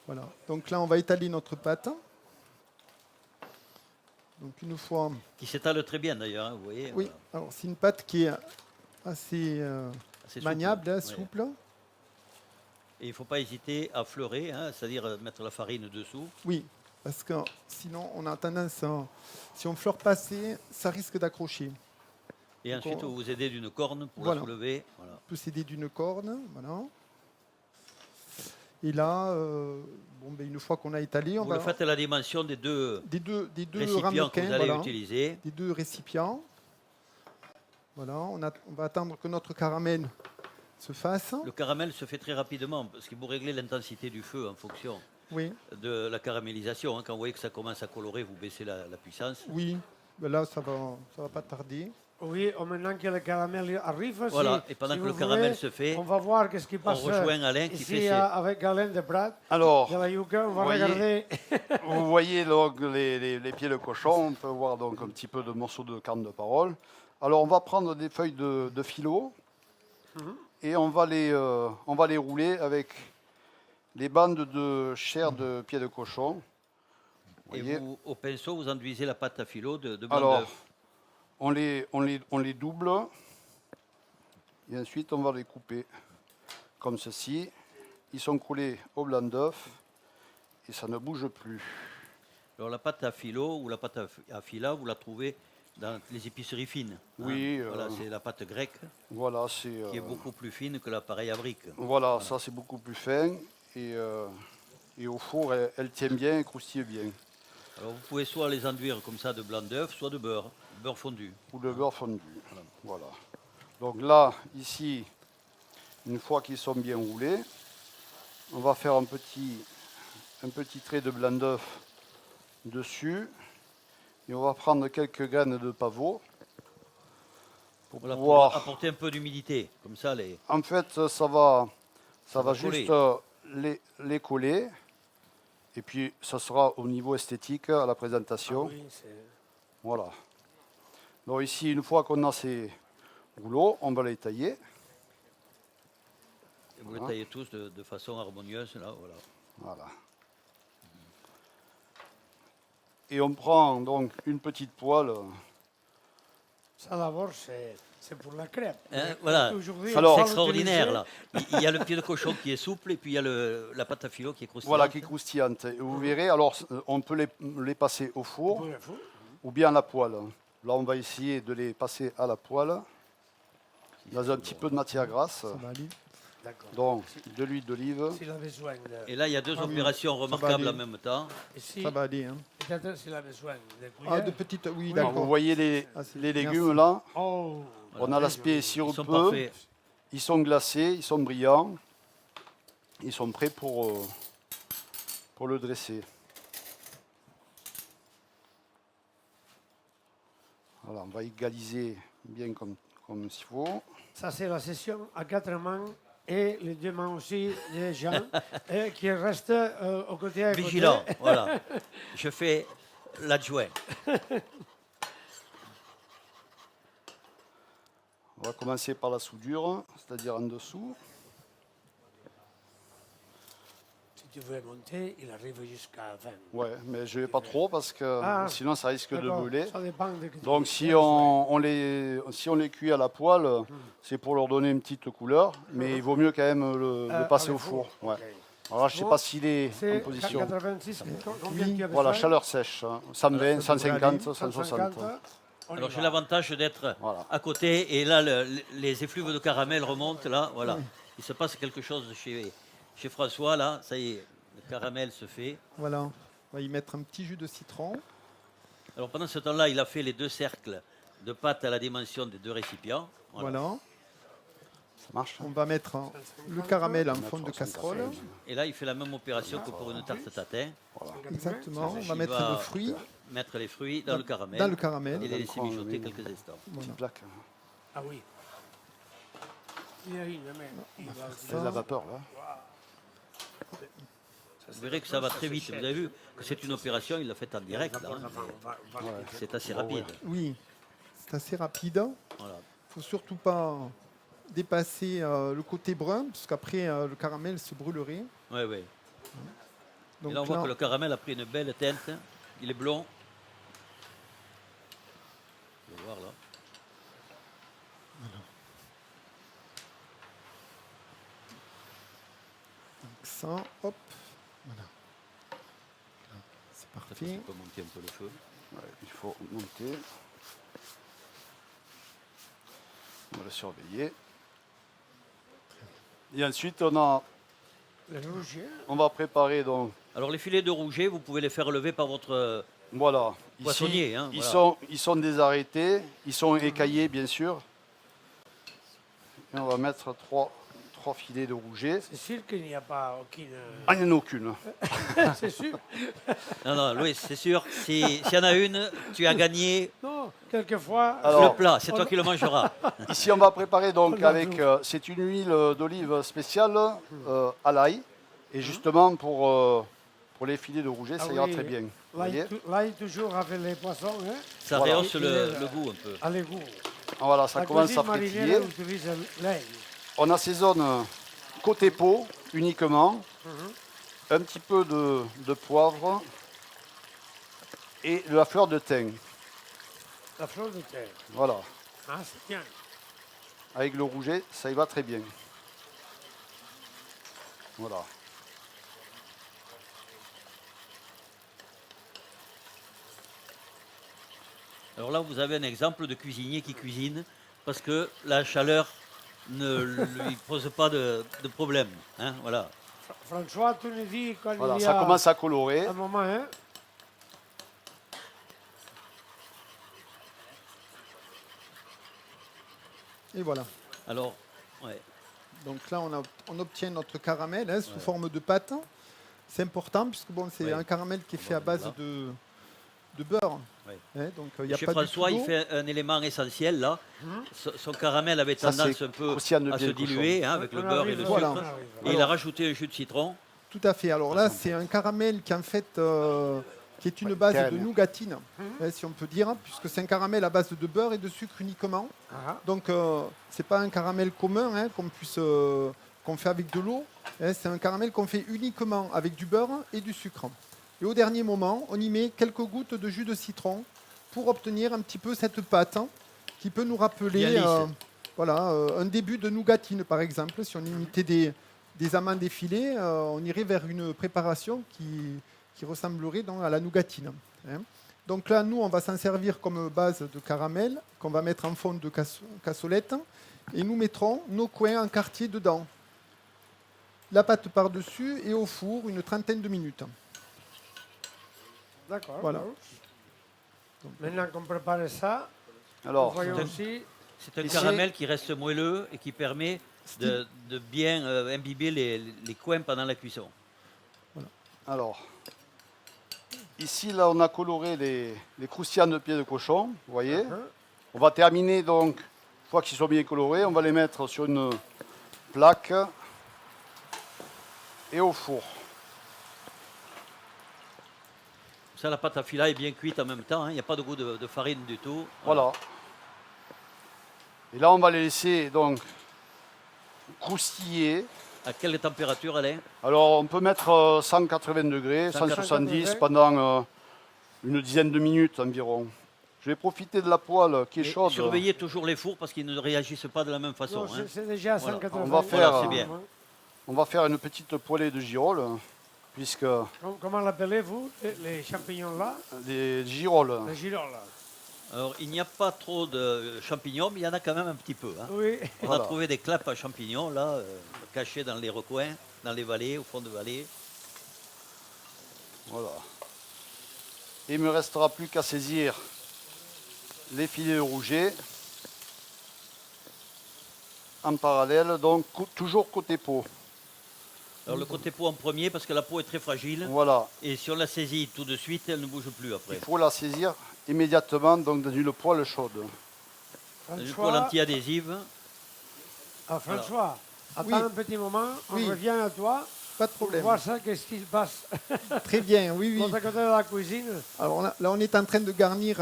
Voilà. Donc là, on va étaler notre pâte. Donc une fois. Qui s'étale très bien d'ailleurs, hein, vous voyez. Oui. Voilà. Alors c'est une pâte qui est assez C'est maniable, souple. hein, Ouais. souple. Et il ne faut pas hésiter à fleurer, hein, c'est-à-dire mettre la farine dessous. Oui. Parce que sinon, on a tendance si on fleure pas assez, ça risque d'accrocher. Et ensuite, vous vous aidez d'une corne pour Voilà. la soulever. Voilà. On peut s'aider d'une corne, voilà. Et là, une fois qu'on a étalé, on Vous va le faites à la dimension des deux des deux récipients que ramequins, vous allez voilà, utiliser. des deux récipients. Voilà, on va attendre que notre caramel se fasse. Le caramel se fait très rapidement parce que vous réglez l'intensité du feu en fonction Oui, de la caramélisation. Hein. Quand vous voyez que ça commence à colorer, vous baissez la puissance. oui. Ben là, ça va pas tarder. Oui, maintenant que le caramel arrive, Voilà, et pendant que vous le caramel voulez, se fait, on va voir qu'est-ce qui passe rejoint Alain qui ici fait ses- avec Alain de Prat, Alors, de la Yucca. On va voyez- regarder. vous voyez donc les pieds de cochon, on peut voir donc un petit peu de morceaux de carne de parole. Alors on va prendre des feuilles de philo et on va les rouler avec les bandes de chair de pied de cochon. Et voyez. vous, au pinceau, vous enduisez la pâte à filo de blanc Alors, d'œuf. on les double et ensuite on va les couper comme ceci. Ils sont collés au blanc d'œuf et ça ne bouge plus. Alors la pâte à filo ou la pâte à fila, vous la trouvez dans les épiceries fines. hein. Oui, Voilà, c'est la pâte grecque Voilà, c'est qui est beaucoup plus fine que l'appareil à briques. voilà, ça c'est beaucoup plus fin et au four elle tient bien et croustille bien. Alors vous pouvez soit les enduire comme ça de blanc d'œuf, soit de beurre fondu. Ou le beurre fondu. Voilà. Donc là, ici, une fois qu'ils sont bien roulés, on va faire un petit trait de blanc d'œuf dessus et on va prendre quelques graines de pavot pour Voilà, pour pouvoir. apporter un peu d'humidité. Comme ça, En fait, ça va va juste coller. les coller et puis ça sera au niveau esthétique à la Ah présentation. oui, c'est- Voilà. Donc ici, une fois qu'on a ces rouleaux, on va les tailler. vous les taillez tous de façon harmonieuse. Là, voilà. Voilà. Et on prend donc une petite poêle. Ça d'abord, c'est pour la crêpe. Hein, voilà. Aujourd'hui, C'est on va extraordinaire l'utiliser. là. Il y a le pied de cochon qui est souple et puis il y a la pâte à filo qui est croustillante. Voilà, qui est croustillante. Et vous verrez, alors on peut les passer au four Pour le fou. ou bien à la poêle. Là, on va essayer de les passer à la poêle dans un petit peu de matière grasse. Ça va aller. D'accord. Donc, de l'huile d'olive. S'il a besoin de... Et là, il y a deux Ah oui, opérations ça va remarquables en aller. même temps. Ici, Ça va aller. Hein. peut-être s'il a besoin de Ah, cuillères. de petites. Oui, Oui. Alors, vous d'accord. voyez les Ah, c'est- légumes merci. là. Oh, On a l'aspect Ils sont sirupeux. parfaits. Ils sont glacés, ils sont brillants. Ils sont prêts pour le dresser. Voilà, on va égaliser bien comme il faut. ça c'est la session à 4 mains et les 2 mains aussi des gens qui restent au côté à côté. Vigilant, voilà. Je fais l'adjoint. On va commencer par la soudure, c'est-à-dire en dessous. Si tu veux monter, il arrive jusqu'à 20. Ouais, mais je ne vais pas trop parce que Ah, sinon ça risque de D'accord, brûler. ça dépend de... Donc si on les cuit à la poêle, c'est pour leur donner une petite couleur, mais il vaut mieux quand même le passer au four. Ouais. Alors là, je ne sais Bon, pas s'il est en C'est position. 86, combien tu as Voilà, besoin chaleur sèche, hein. 120, ça devrait 150, aller. 160. 150. On y Alors j'ai va. l'avantage d'être Voilà. à côté et là les effluves de caramel remontent là, voilà. Il se passe quelque chose chez François là, ça y est, le caramel se fait. Voilà. On va y mettre un petit jus de citron. Alors pendant ce temps-là, il a fait les 2 cercles de pâte à la dimension des 2 récipients. Voilà. Ça marche. On va mettre le caramel en fond de casserole. Et là, il fait la même opération que pour une tarte tatin. Exactement. On va Il mettre va le fruit mettre les fruits dans le caramel dans le caramel. et les laisser D'accord, mijoter oui. quelques instants. Petite plaque. Ah oui. Il y a une, mais il va... C'est de la vapeur là. Vous verrez que ça va très vite. Vous avez vu que c'est une opération, il l'a faite en direct. Là, hein. C'est assez rapide. Oui, c'est assez rapide. Voilà. Il ne faut surtout pas dépasser le côté brun, parce qu'après le caramel se brûlerait. Ouais, ouais. Donc Et là, on voit là, que le caramel a pris une belle teinte. Il est blond. On va voir là. ça, hop, voilà. C'est Ça fait parfait. qu'on peut monter un peu le feu. Ouais, il faut monter. On va le surveiller. Et ensuite, Le rouge, on va préparer donc. Alors les filets de rouget, vous pouvez les faire lever par votre... Voilà. Poissonnier, hein, ils, voilà. ils sont désarrêtés, ils sont écaillés bien sûr. Et on va mettre trois filets de rouget. c'est sûr qu'il n'y a pas aucune... Ah, il n'y en a aucune. c'est sûr. Non, non, Louis, c'est sûr, s'il y en a une, tu as gagné Non, quelquefois... Alors, le plat, c'est toi qui le mangeras. Ici, on va préparer donc On va avec. tout. C'est une huile d'olive spéciale à l'ail. Et justement, pour les filets de rouget, ça Ah ira oui, très bien. Vous L'ail voyez l'ail toujours avec les poissons, hein, Ça Voilà. rehausse le goût un peu. à l'égout. Voilà, ça La commence à cuisine marinière, frétiller. elle utilise l'ail. On assaisonne côté peau uniquement. Un petit peu de poivre. et de la fleur de thym. La fleur de terre. Voilà. Ah, c'est bien. Avec le rouget, ça y va très bien. Voilà. Alors là, vous avez un exemple de cuisinier qui cuisine parce que la chaleur ne lui pose pas de problème. Hein, voilà. François, tu nous dis quand Voilà, il y ça a commence à colorer. un moment, hein? Et voilà. Alors, ouais. Donc là, on obtient notre caramel hein, sous Ouais. forme de pâte. C'est important puisque bon, c'est Ouais. un caramel qui est fait à Bon, base voilà. de beurre. Ouais. Hein, donc il n'y a Chez pas François, du tout il d'eau. fait un élément essentiel là. Son caramel avait Ça, tendance c'est un peu croustillant de à pied se de cochon. diluer hein, avec On le beurre et arrive, le Voilà. sucre. on arrive. Et il a rajouté un jus de citron. Tout à fait. Alors là, c'est un caramel qui en fait qui est une base terre de et mer. nougatine, hein, si on peut dire, puisque c'est un caramel à base de beurre et de sucre uniquement. Ah, Donc c'est pas un caramel commun hein, qu'on fait avec de l'eau. Hein, c'est un caramel qu'on fait uniquement avec du beurre et du sucre. Et au dernier moment, on y met quelques gouttes de jus de citron pour obtenir un petit peu cette pâte hein, qui peut nous rappeler Bien lisse. un début de nougatine par exemple. Si on imitait des amandes effilées, on irait vers une préparation qui ressemblerait donc à la nougatine. Hein. Donc là, nous, on va s'en servir comme base de caramel qu'on va mettre en fond de cassolette et nous mettrons nos coins en quartier dedans. La pâte par-dessus et au four une trentaine de minutes. d'accord. Voilà. Bon. Maintenant qu'on prépare ça, nous Alors, voyons c'est- aussi. C'est un Et caramel qui reste moelleux et qui permet de bien imbiber les coins pendant la cuisson. alors, ici, là, on a coloré les croustillants de pied de cochon, vous voyez. On va terminer donc, une fois qu'ils sont bien colorés, on va les mettre sur une plaque et au four. Ça, la pâte à filaille est bien cuite en même temps. hein. Il n'y a pas de goût de farine du tout. Voilà. Et là, on va les laisser donc croustiller. À quelle température, Alain? Alors, on peut mettre 180 degrés, 170 degrés. pendant une dizaine de minutes environ. Je vais profiter de la poêle qui est Et chaude. surveillez toujours les fours parce qu'ils ne réagissent pas de la même façon. Non, hein. c'est déjà à Voilà. 180. On va Voilà, faire, c'est bien. On va faire une petite poêlée de girolles, puisque Comment l'appelez-vous, les champignons là? les girolles, Les girolles. Là. Alors, il n'y a pas trop de champignons, mais il y en a quand même un petit peu. hein. Oui. On Voilà. a trouvé des clapes à champignons, là, cachées dans les recoins, dans les vallées, au fond de vallées. voilà. Et il me restera plus qu'à saisir les filets de rouget en parallèle, donc toujours côté peau. Alors, le côté peau en premier, parce que la peau est très fragile. Voilà, Et si on la saisit tout de suite, elle ne bouge plus il après. faut la saisir immédiatement donc dans une poêle chaude. Une François, poêle anti-adhésive. François, attends Oui. un petit moment, on Oui. revient à toi Pas de pour problème. voir ça, qu'est-ce qui se passe Très bien, oui, de oui. l'autre côté de la cuisine. Alors là, on est en train de garnir.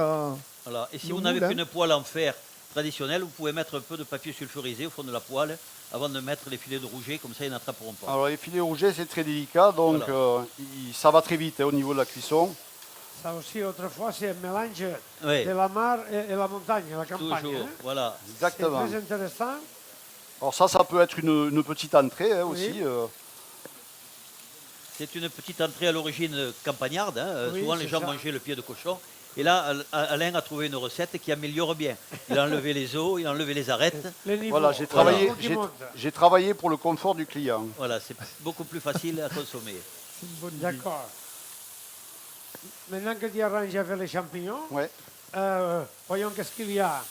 Voilà. Et si Le vous n'avez moule, hein. qu'une poêle en fer traditionnelle, vous pouvez mettre un peu de papier sulfurisé au fond de la poêle avant de mettre les filets de rouget, comme ça ils n'attraperont pas. Alors les filets rouget c'est très délicat, donc Voilà. ça va très vite hein, au niveau de la cuisson. Ça aussi, autrefois, c'est un mélange Oui, de la mer et la montagne, la campagne. toujours. hein. Voilà. C'est Exactement. très intéressant. Alors ça peut être une petite entrée hein, Oui. aussi. C'est une petite entrée à l'origine campagnarde. hein. Oui, Souvent, les c'est gens ça. mangeaient le pied de cochon. Et là, Alain a trouvé une recette qui améliore bien. Il a enlevé les os, il a enlevé les arêtes. Les niveaux. Voilà, j'ai Voilà. travaillé, Tout qui j'ai- monte. j'ai travaillé pour le confort du client. Voilà, c'est beaucoup plus facile à consommer. C'est une bonne idée. D'accord. Maintenant que tu arranges avec les champignons, Ouais. voyons qu'est-ce qu'il y a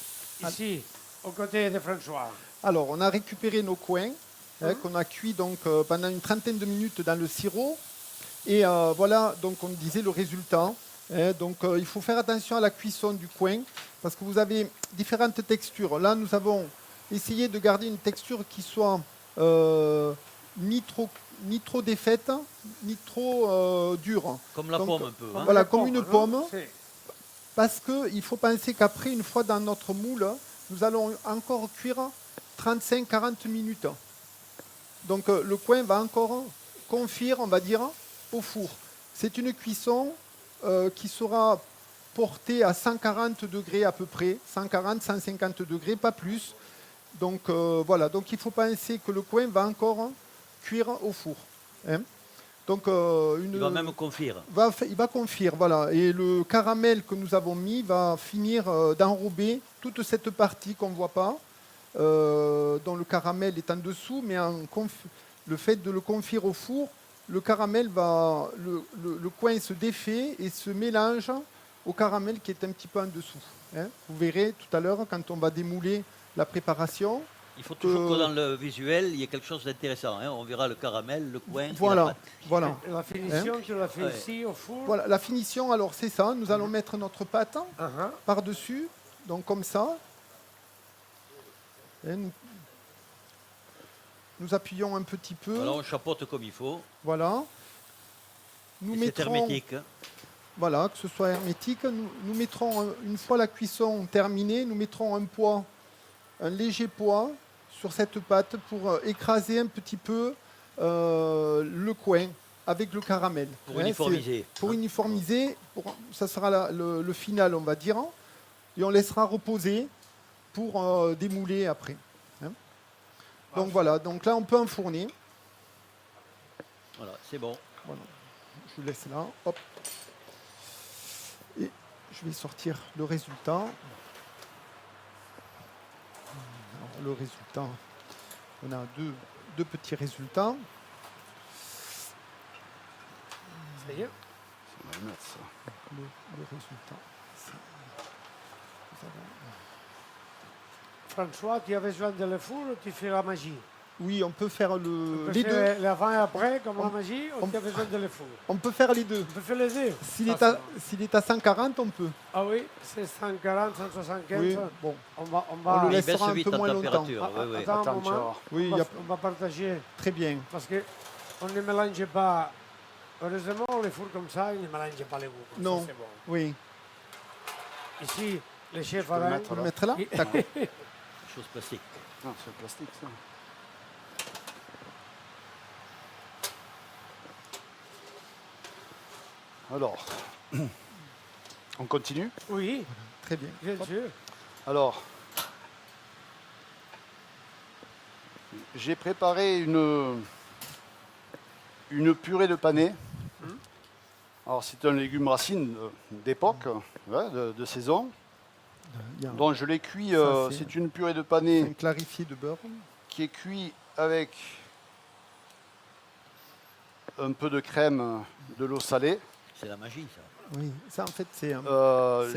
ici, aux côtés de François. Alors, on a récupéré nos coins qu'on a cuits donc, pendant une trentaine de minutes dans le sirop. Et voilà, donc on disait le résultat. Donc, il faut faire attention à la cuisson du coin parce que vous avez différentes textures. Là, nous avons essayé de garder une texture qui soit ni trop défaite, ni trop dure. Comme la Donc, pomme un peu. hein. Voilà, Les comme une non pomme. C'est- Parce qu'il faut penser qu'après, une fois dans notre moule, nous allons encore cuire 35-40 minutes. Donc le coin va encore confire, on va dire, au four. C'est une cuisson qui sera porter à 140 degrés à peu près, 140, 150 degrés, pas plus. Donc voilà, donc il faut penser que le coin va encore cuire au four. Hein. Donc, Il va même confire. Il va confire, voilà. Et le caramel que nous avons mis va finir d'enrober toute cette partie qu'on ne voit pas, dont le caramel est en dessous, mais le fait de le confire au four, le caramel va, le coin se défait et se mélange au caramel qui est un petit peu en dessous. Hein. Vous verrez tout à l'heure quand on va démouler la préparation. Il faut toujours que dans le visuel, il y ait quelque chose d'intéressant. Hein. On verra le caramel, le coin. Voilà, et la pâte. voilà. La finition, Hein. tu l'as fait Ouais. ici au four. Voilà, la finition, alors c'est ça. Nous allons mettre notre pâte Uh-huh. par-dessus, donc comme ça. Et nous appuyons un petit peu. Alors on chapeaute comme il faut. Voilà. Nous Et c'est mettrons, hermétique. Hein. voilà, que ce soit hermétique. Nous mettrons, une fois la cuisson terminée, nous mettrons un léger poids sur cette pâte pour écraser un petit peu le coin avec le caramel. Pour Hein, uniformiser. c'est- Pour hein. uniformiser, ça sera le final, on va dire. Et on laissera reposer pour démouler après. Hein. Donc voilà, donc là on peut enfourner. Voilà, c'est bon. Voilà. Je vous laisse là. Hop. Et je vais sortir le résultat. Alors, le résultat, on a deux petits résultats. Ça y est. On va le mettre, ça. Le résultat. c'est- nous avons- François, tu as besoin de le four ou tu fais la magie? Oui, on peut faire On peut les deux. faire l'avant et après comme la magie ou tu as besoin de le four? On peut faire les deux. On peut faire les deux. S'il est à 140, on peut. Ah oui, c'est 140, 175. Oui, bon. On va, On le Il laissera baisse un vite peu en moins longtemps. température. Ah, oui, oui. attends un Attends, tu vas moment. voir. Oui, on, il y va, a- on va partager très bien. parce que on ne mélange pas. Heureusement, les fours comme ça, ils ne mélangent pas les goûts. Comme Non. ça, c'est bon. Oui. Ici, les chefs peux le Alain, mettre, On va le là. mettre là. Et- D'accord. Chose plastique. Non, c'est le plastique, ça. Alors, on continue. Oui, Très bien. bien Hop. sûr. Alors, j'ai préparé une purée de panais. Alors, c'est un légume racine d'époque, ouais, de saison. Il y a Donc, je l'ai cuit. Ça, c'est- C'est une purée de un panais clarifié de beurre. qui est cuit avec un peu de crème, de l'eau salée. C'est la magie, ça. Oui, ça en fait c'est un. C'est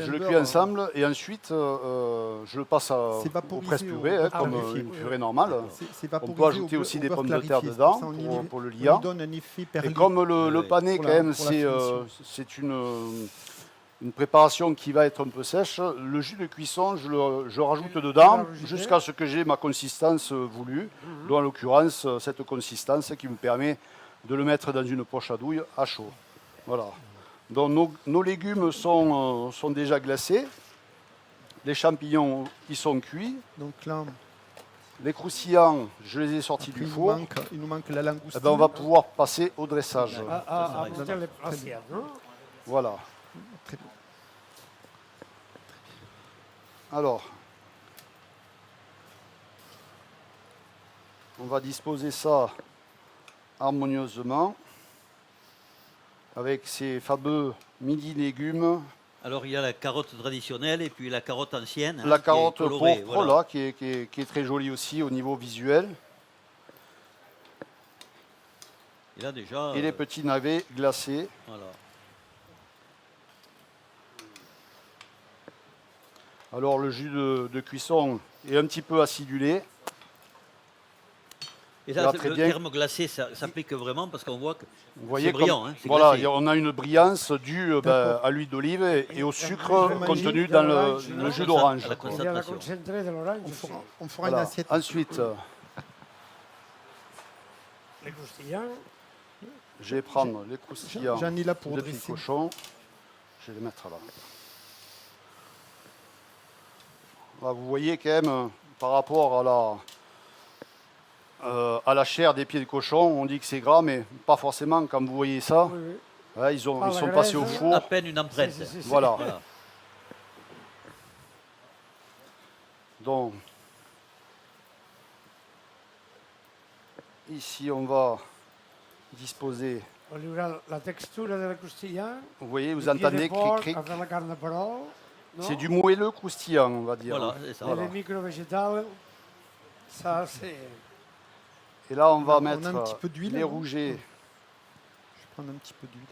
Je un le beurre, cuis ensemble et ensuite je le passe C'est au vaporisé presse-purée, au hein, beurre comme clarifié. une purée normale. C'est On vaporisé peut ajouter au aussi beurre- des au beurre pommes de terre clarifié. dedans Ça, on y pour le on lui liant. donne un effet Et perlé. comme le Oui. panais, Pour quand la- même, pour la c'est une préparation qui va être un peu sèche. Le jus de cuisson, je rajoute Tu dedans vas rajouter. jusqu'à ce que j'ai ma consistance voulue, dont en l'occurrence cette consistance qui me permet de le mettre dans une poche à douille à chaud. Voilà. Donc nos légumes sont déjà glacés. Les champignons, ils sont cuits. Donc là, Les croustillants, je les ai sortis après, du il nous four. manque la langoustine. Eh ben, on va pouvoir passer au dressage. À c'est monter les assiettes, non? Voilà. Très bien. Alors, on va disposer ça harmonieusement avec ces fameux midi légumes. Alors il y a la carotte traditionnelle et puis la carotte ancienne. hein, La qui est carotte colorée, pourpre, voilà. là, qui est très jolie aussi au niveau visuel. Et là déjà. Et les petits navets glacés. Voilà. Alors le jus de cuisson est un petit peu acidulé. Et Là, là, très le bien. terme glacé, ça s'applique vraiment parce qu'on voit que Vous voyez c'est brillant. comme- Hein, c'est voilà, glacé. on a une brillance due D'accord. à l'huile d'olive et au la sucre magie contenu de dans l'orange, le non jus d'orange. À la quoi. Il y a la concentration. concentrée de l'orange On aussi. fera une Voilà. assiette. Ensuite, Les croustillants. je vais prendre les croustillants J'en ai là pour de pied dresser. cochon. Je vais les mettre là. Là, vous voyez quand même, par rapport à la chair des pieds de cochon, on dit que c'est gras, mais pas forcément quand vous voyez ça. Oui, oui. Ouais, ils Ah, sont la passés au graisse, four. À peine une empreinte. C'est- Voilà. Voilà. Donc, ici, on va disposer. On lui verra la texture de la croustilla. Vous voyez, vous le pied de entendez porc cric-cric. avec la carne de parole. C'est du moelleux croustillant, on va dire. Voilà, c'est ça. Et les micro-végétales. Ça, c'est... Et là, on va On a un mettre petit peu d'huile, les non rougets Je vais prendre un petit peu d'huile.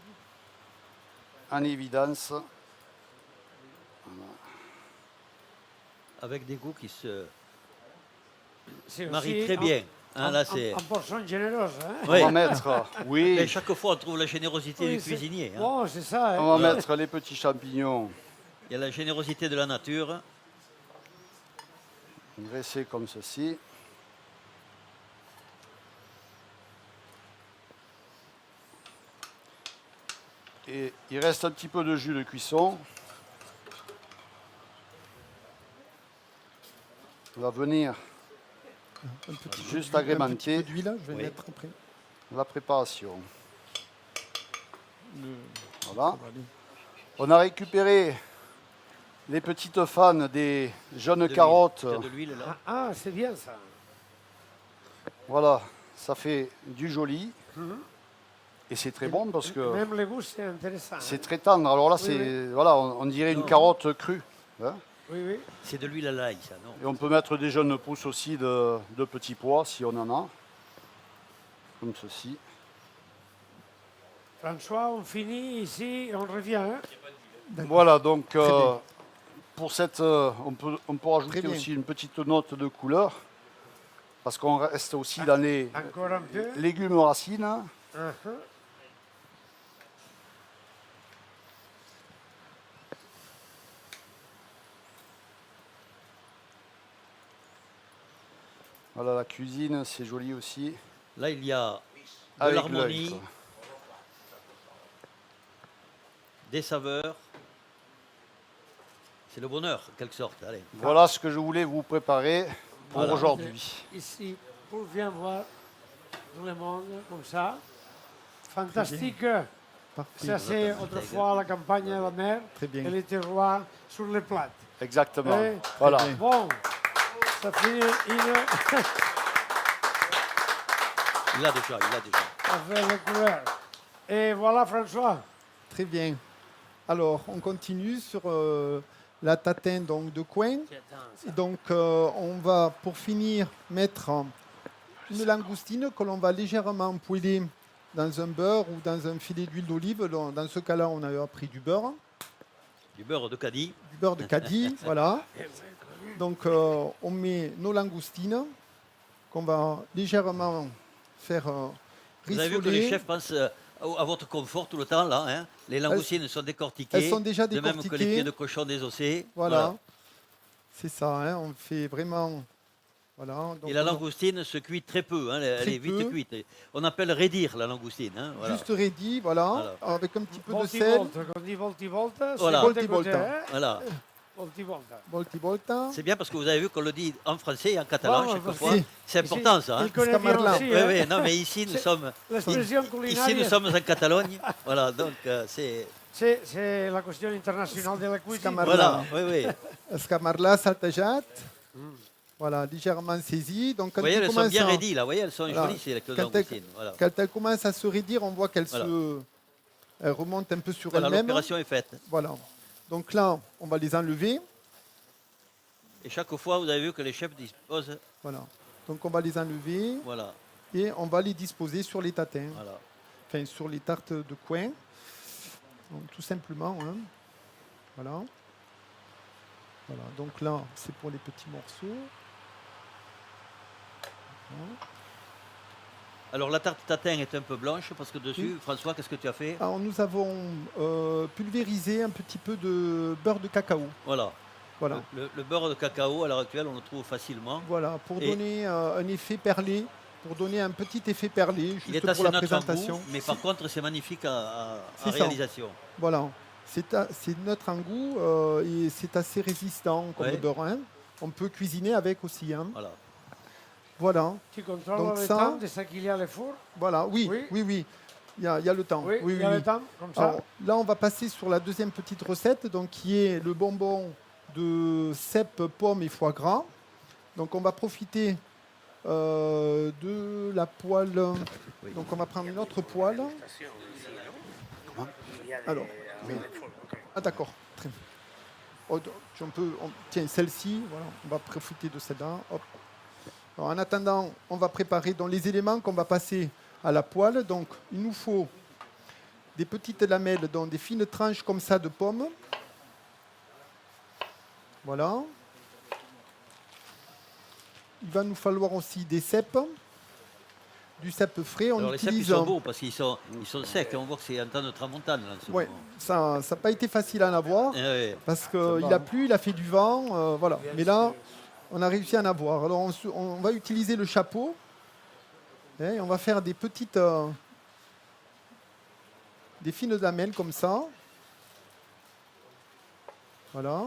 en évidence. Avec des goûts qui se c'est marient aussi très bien. Hein, là, c'est... en portion généreuse. Hein? On Oui. va mettre, oui, Mais chaque fois, on trouve la générosité Oui, du c'est- cuisinier. Hein. Bon, c'est ça. Hein? on va mettre les petits champignons Il y a la générosité de la nature. dressés comme ceci. Et il reste un petit peu de jus de cuisson. On va venir Un petit peu juste d'huile, agrémenter Un petit peu d'huile, je vais Oui. mettre après. la préparation. Le- Voilà. ça va aller. On a récupéré les petites fans des jaunes De l'huile. carottes. Il y a de l'huile là. Ah, c'est bien ça. Voilà, ça fait du joli. Mhm. Et c'est très bon parce que Même les goûts, c'est intéressant. c'est hein. très tendre. Alors là, Oui, c'est voilà, on dirait une Non. carotte crue. Hein. Oui, oui. C'est de l'huile à l'ail, ça, non? Et on peut mettre des jeunes pousses aussi de petits pois si on en a. Comme ceci. François, on finit ici et on revient. Hein? Voilà, donc bien. pour cette, on peut rajouter Très bien. aussi une petite note de couleur. Parce qu'on reste aussi dans les Encore un peu. légumes racines. Uh-huh. Voilà, la cuisine, c'est joli aussi. Là, il y a de Avec l'harmonie, l'œil. des saveurs. C'est le bonheur, en quelque sorte. Allez. Voilà ce que je voulais vous préparer pour Voilà. aujourd'hui. Ici, pour bien voir tout le monde comme ça. Fantastique. Parfait. Ça, c'est autrefois la campagne à la mer Très bien. et les terroirs sur les plates. Exactement. Oui. Voilà. bien. Bon, ça fait une... Il l'a déjà, il l'a déjà. ça fait les couleurs. Et voilà, François. Très bien. Alors, on continue sur la tatin donc, de coin. Et donc, on va, pour finir, mettre une langoustine que l'on va légèrement poêler dans un beurre ou dans un filet d'huile d'olive. Dans ce cas-là, on a pris du beurre Du beurre de Cadix. du beurre de Cadix, voilà. Donc, on met nos langoustines qu'on va légèrement faire Vous avez vu que les rissoler. chefs pensent à votre confort tout le temps, là. Hein. Les langoustines sont décortiquées. Elles sont déjà De même que les décortiquées. pieds de cochon désossés. Voilà. C'est ça, hein, on fait vraiment. Voilà. Donc Et la on- langoustine se cuit très peu, hein, elle Très est vite peu. cuite. On appelle raidir la langoustine. Hein, voilà. Juste ready, voilà, avec un petit peu de sel. Voltivolte, quand on dit voltivolte, c'est Voilà. côté côté, Voltivolta. hein. Voilà. Voltivolta. Volta. C'est bien parce que vous avez vu qu'on le dit en français et en catalan Bon, chaque parce fois. que- C'est important ça. Hein. Il connaît bien Scamarla. aussi, Oui, hein. oui, non, mais ici nous C'est- sommes, L'expression ici culinaire, nous sommes en Catalogne. Voilà, donc c'est. c'est la question internationale de la cuisine. Scamarla. Voilà, oui, oui. Scamarla saltajat. Voilà, légèrement saisi. Donc Vous quand voyez, il elles sont commence bien à- raidies là, vous voyez, elles sont Voilà. jolies, c'est la Quand langoustine. Voilà, quand elle commence à se raidir, on voit qu'elle Voilà. elle remonte un peu sur voilà elle-même. l'opération est faite. Voilà. Donc là, on va les enlever. Et chaque fois, vous avez vu que les chefs disposent. Voilà. Donc on va les enlever Voilà, et on va les disposer sur les tatins. voilà. Enfin sur les tartes de coin. Donc, tout simplement. Hein. Voilà. Voilà. Donc là, c'est pour les petits morceaux. Voilà. Alors la tarte tatin est un peu blanche parce que dessus, Oui. François, qu'est-ce que tu as fait? Alors nous avons pulvérisé un petit peu de beurre de cacao. Voilà. Voilà. Le beurre de cacao, à l'heure actuelle, on le trouve facilement. Voilà, pour Et- donner un effet perlé, pour donner un petit effet perlé, Il juste est assez pour la neutre en présentation. goût, mais par contre, c'est magnifique en C'est ça. réalisation. Voilà, c'est neutre en goût et c'est assez résistant comme Ouais. le beurre. Hein. On peut cuisiner avec aussi. Hein. Voilà. Voilà, Tu contrôles Donc le ça- temps de ce qu'il y a le four? voilà, oui, Oui. oui, oui. Il y a le temps. Oui, oui, il y a oui. le temps, comme ça. Alors, là, on va passer sur la deuxième petite recette, donc qui est le bonbon de cèpe, pomme et foie gras. Donc on va profiter de la poêle. Oui. Donc on va prendre une autre poêle. Alors, ah d'accord. Très bien. Oh, tiens, celle-ci, voilà, on va profiter de celle-là. Hop. Alors, en attendant, on va préparer donc, les éléments qu'on va passer à la poêle. Donc il nous faut des petites lamelles, donc des fines tranches comme ça de pommes. Voilà. Il va nous falloir aussi des cèpes, du cèpe frais. On Alors les cèpes, ils utilise sont beaux parce qu'ils sont secs. On voit que c'est un temps de tramontane. Là, en ce ouais, moment. ça n'a pas été facile à en avoir parce qu'il a plu, il a fait du vent, voilà. Mais là, on a réussi à en avoir. Alors on va utiliser le chapeau et on va faire des petites, des fines lamelles comme ça. Voilà.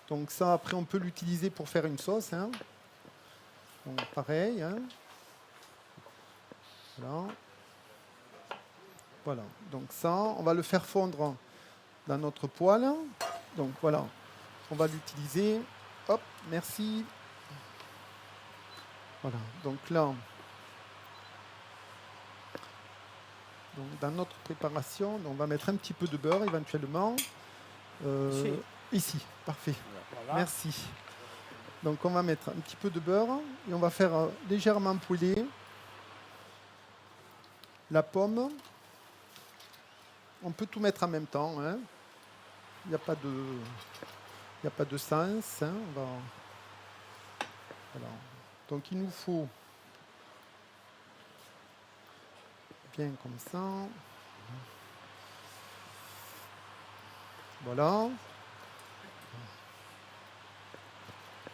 Donc ça, après, on peut l'utiliser pour faire une sauce. Hein. Donc, pareil. Hein. Voilà. Voilà. Donc ça, on va le faire fondre dans notre poêle. Donc voilà. On va l'utiliser. Hop, merci. Voilà. Donc là, donc, dans notre préparation, on va mettre un petit peu de beurre éventuellement. Ici, parfait. Voilà. Merci. Donc on va mettre un petit peu de beurre et on va faire légèrement poêler la pomme. On peut tout mettre en même temps. Hein. Il n'y a pas de sens. Hein. Voilà. Donc il nous faut bien comme ça. Voilà.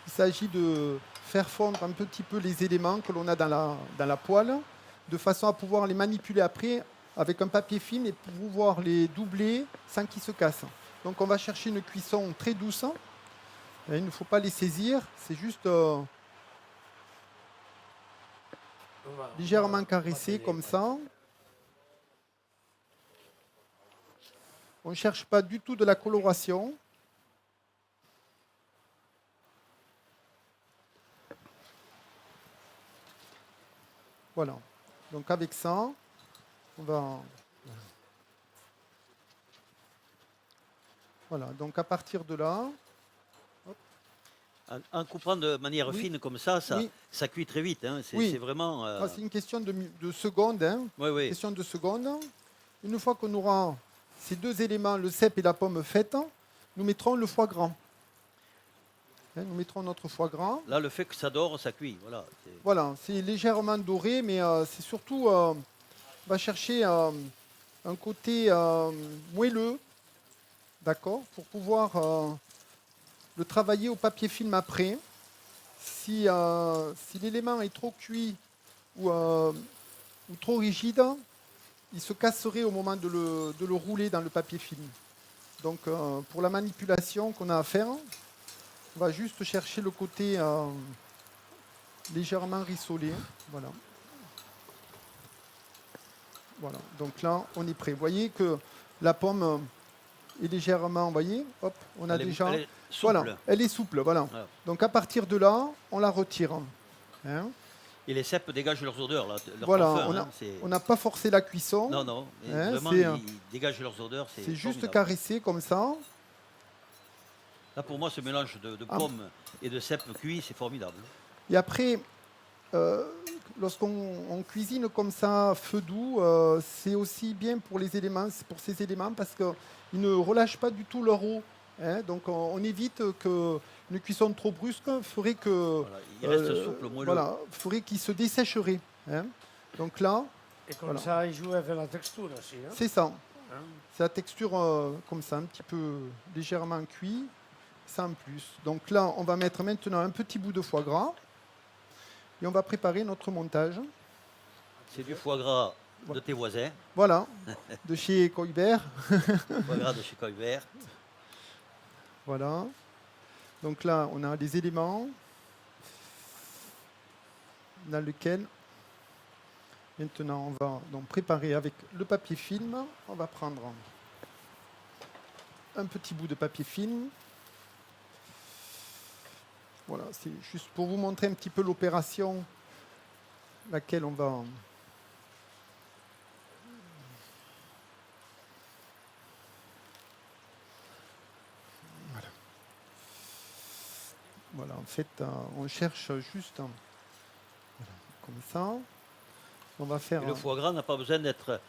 Il s'agit de faire fondre un petit peu les éléments que l'on a dans la poêle, de façon à pouvoir les manipuler après avec un papier film et pouvoir les doubler sans qu'ils se cassent. Donc on va chercher une cuisson très douce. Et il ne faut pas les saisir, c'est juste légèrement caressé comme ça. On ne cherche pas du tout de la coloration. Voilà. Donc avec ça, on va... Voilà. Donc à partir de là... En coupant de manière Oui. fine comme ça, Oui. ça cuit très vite. Hein. Oui. C'est vraiment... Ah, c'est une question de secondes. Hein. Oui. Question de secondes. Une fois qu'on aura ces deux éléments, le cèpe et la pomme faites, nous mettrons le foie gras. Hein, nous mettrons notre foie gras. Là, le fait que ça dort, ça cuit. Voilà. Voilà, c'est légèrement doré, mais c'est surtout, on va chercher un côté moelleux, d'accord, pour pouvoir le travailler au papier film après. Si l'élément est trop cuit ou trop rigide, il se casserait au moment de le rouler dans le papier film. Donc pour la manipulation qu'on a à faire, on va juste chercher le côté légèrement rissolé. Voilà. Voilà. Donc là, on est prêt. Vous voyez que la pomme est légèrement, vous voyez, hop, on a Elle déjà... est souple. Voilà, elle est souple, voilà. Voilà. Donc à partir de là, on la retire. Hein. Et les cèpes dégagent leurs odeurs. Là, leur Voilà, parfum, on n'a pas forcé la cuisson. Non. Mais Hein, vraiment, c'est, ils dégagent leurs odeurs. C'est juste formidable. caressé comme ça. Là, pour moi, ce mélange de pommes et de cèpes cuits, c'est formidable. Et après, lorsqu'on cuisine comme ça, feu doux, c'est aussi bien pour les éléments, pour ces éléments, parce qu'ils ne relâchent pas du tout leur eau. Hein. Donc on évite qu'une cuisson trop brusque ferait que... Voilà, il reste souple, moelleux. Voilà, ferait qu'il se dessécherait. Hein. Donc là, Et comme Voilà. ça, il joue avec la texture aussi. Hein. c'est ça. Hein. C'est la texture comme ça, un petit peu légèrement cuit, sans plus. Donc là, on va mettre maintenant un petit bout de foie gras et on va préparer notre montage. C'est du foie gras de tes voisins, Voilà, de chez Coibert. foie gras de chez Coibert. Voilà. Donc là, on a des éléments dans lesquels maintenant on va donc préparer avec le papier film. On va prendre un petit bout de papier film. Voilà, c'est juste pour vous montrer un petit peu l'opération laquelle on va... Voilà, en fait, on cherche juste voilà, comme ça. On va faire... Et le foie gras n'a pas besoin d'être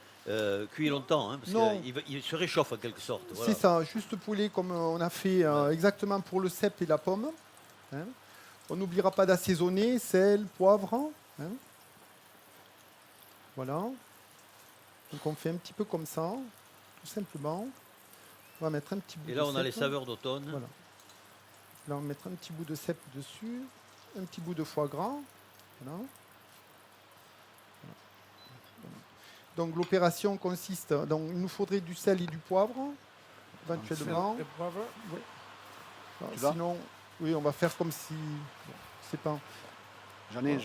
cuit longtemps, hein, parce Non. qu'il se réchauffe en quelque sorte. C'est Voilà. ça, juste poulet comme on a fait exactement pour le cèpe et la pomme. Hein. On n'oubliera pas d'assaisonner, sel, poivre. Hein. Voilà. Donc on fait un petit peu comme ça, tout simplement. On va mettre un petit bout Et de là, on a cèpe. les saveurs d'automne. Voilà. Là, on va mettre un petit bout de cèpe dessus, un petit bout de foie gras. Voilà. Donc l'opération consiste, donc il nous faudrait du sel et du poivre, éventuellement. Le poivre, oui. Alors, Tu vas sinon, oui, on va faire comme si, bon, c'est pas, J'en ai.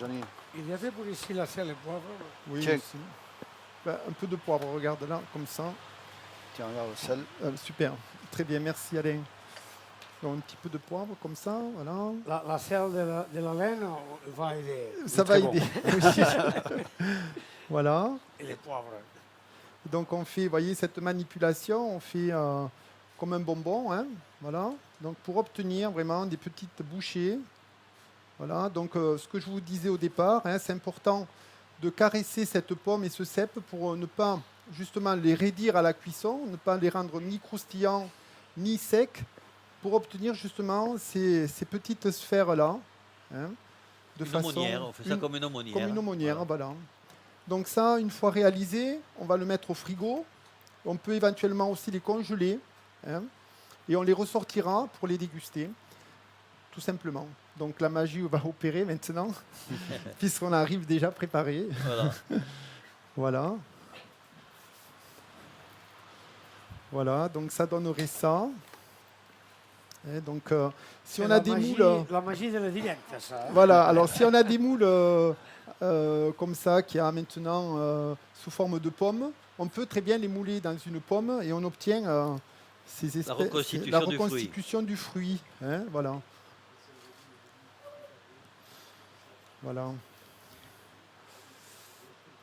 Il y avait pour ici la sel et le poivre. oui, Tiens. aussi. Ben, un peu de poivre, regarde là, comme ça. Tiens, regarde le sel. Super, très bien, merci Alain. Donc, un petit peu de poivre, comme ça, voilà. La sel de la laine va aider. Ça va très aider. Voilà. Et les poivres. Donc on fait, vous voyez, cette manipulation, on fait comme un bonbon, hein, voilà. Donc pour obtenir vraiment des petites bouchées, voilà. Donc ce que je vous disais au départ, hein, c'est important de caresser cette pomme et ce cèpe pour ne pas justement les raidir à la cuisson, ne pas les rendre ni croustillants ni secs, pour obtenir justement ces petites sphères-là, hein, de Une aumônière, on fait ça comme une aumônière. comme une aumônière, Voilà. voilà. Donc ça, une fois réalisé, on va le mettre au frigo. On peut éventuellement aussi les congeler, hein, et on les ressortira pour les déguster, tout simplement. Donc la magie va opérer maintenant, puisqu'on arrive déjà préparé. Voilà. Voilà. Voilà, donc ça donnerait ça. Et donc, si on a des moules... La magie de la direct, ça. Hein. Voilà, alors si on a des moules comme ça, qui a maintenant sous forme de pommes, on peut très bien les mouler dans une pomme et on obtient ces espèces, reconstitution du fruit. reconstitution du fruit. Hein, voilà. Voilà.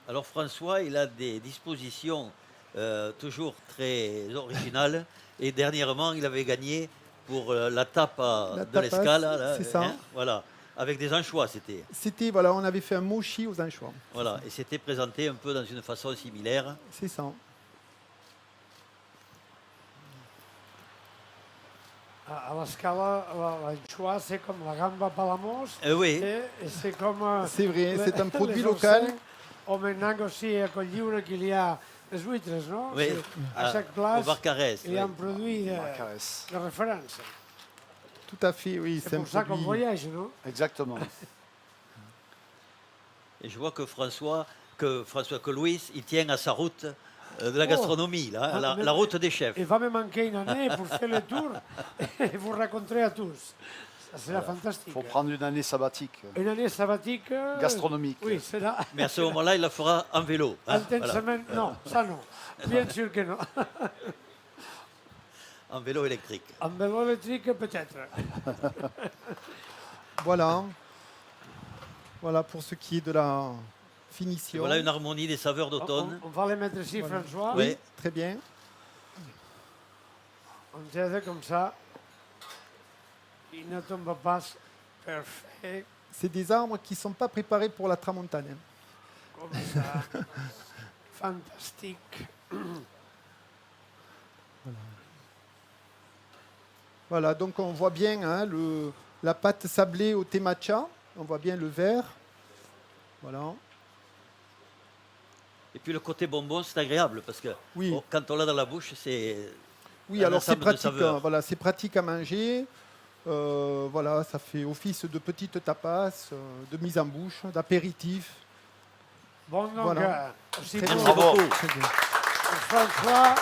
Alors François, il a des dispositions toujours très originales. Et dernièrement, il avait gagné pour la tapa La de tapas, l'Escale. Là, c'est ça. Voilà. Avec des anchois, c'était. C'était, voilà, on avait fait un mochi aux anchois. Voilà. Et c'était présenté un peu dans une façon similaire. C'est ça. À la Scala, l'anchois, c'est comme la gamba palamos. Oui. Et c'est comme... C'est vrai, c'est un produit les local. oursins. O maintenant aussi, a Colliure, qu'il y a les huîtres, non? Oui. À chaque Au place, Barcarès. il y a un produit Caresse. de référence. Tout à fait, oui. C'est un pour ça qu'on produit- voyage, non? Exactement. Et je vois que que Louis, il tient à sa route de la gastronomie, là, Ah, mais- la route des chefs. Il va me manquer une année pour faire le tour et vous raconter à tous. Ça sera fantastique. Il faut prendre une année sabbatique, Une année sabbatique. gastronomique. Oui, c'est là. Mais à ce moment-là, il la fera en vélo. hein, voilà. Intensement. Non, ça non. Bien sûr que non. En vélo électrique. En vélo électrique, peut-être. Voilà. Voilà pour ce qui est de la Et finition. voilà une harmonie des saveurs d'automne. On va les mettre ici, Voilà. François. Oui. Très bien. On tient comme ça. Il ne tombe pas. Parfait. C'est des arbres qui ne sont pas préparés pour la tramontane. Hein. Comme ça. Fantastique. Voilà, donc on voit bien hein, la pâte sablée au thé matcha. On voit bien le vert. Voilà. Et puis le côté bonbon, c'est agréable parce que Oui. quand on l'a dans la bouche, c'est. Oui, un alors c'est ensemble de pratique. saveurs. Voilà, c'est pratique à manger. Voilà, ça fait office de petites tapas, de mise en bouche, d'apéritif. Bon, donc, Voilà. aussi Très pour bien. Bravo. Très bien. François.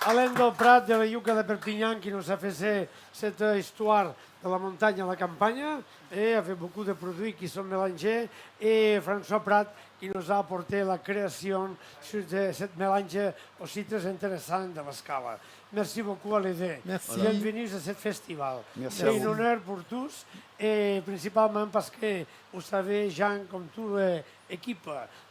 Alain del Prat de la Yuca de Perpignan qui nous a fait cette histoire de la montagne à la campagne avec beaucoup de produits qui sont mélangés et François Prat qui nous a apporté la création sur cette mélange aussi très intéressant de l'escala. Merci beaucoup à les deux. Merci. Bienvenue à ce festival. Merci C'est à un vous. honneur pour tous et principalement parce que vous savez, Jean, comme toute l'équipe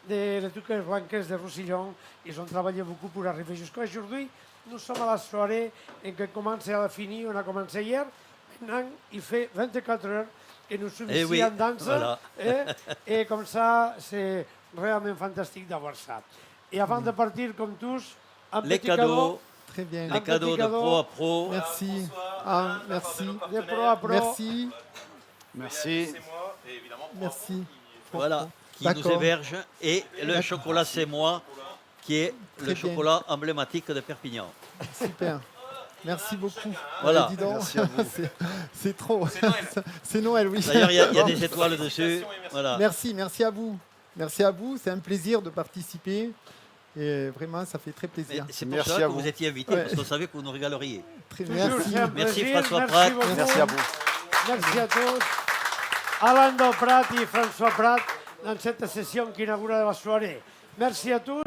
de les Tuques Blanques de Roussillon, ils ont travaillé beaucoup pour arriver jusqu'à aujourd'hui. Nous sommes à la soirée et que commence à la finie, on a commencé hier. Maintenant, il fait 24 heures que nous sommes ici oui, en danse. voilà. Et comme ça, c'est vraiment fantastique d'avoir ça. Et avant de partir, comme tous, un Les petit cadeaux, Très bien. Un les cadeaux petit de cadeau. pro à pro. Merci. Ah, merci. de pro à pro. Merci. Merci. C'est moi, et évidemment, Merci. Voilà, qui nous D'accord. héberge. Et le D'accord. chocolat, c'est moi, qui est Très le bien. chocolat emblématique de Perpignan. Super. Merci beaucoup. Voilà. Dis donc, Merci à vous. c'est trop. C'est Noël. C'est Noël, oui. D'ailleurs, il y a des étoiles dessus. Voilà. Merci à vous. Merci à vous. C'est un plaisir de participer. Et vraiment, ça fait très Mais plaisir. c'est pour Merci ça à que vous. vous étiez invité, Ouais. parce qu'on savait que vous nous régaleriez. Très Toujours, merci. c'est un Merci, plaisir. François Merci Prat. beaucoup. Merci à vous. Merci à tous. Alain del Prat et François Prat dans cette session qui inaugure la soirée. Merci à tous.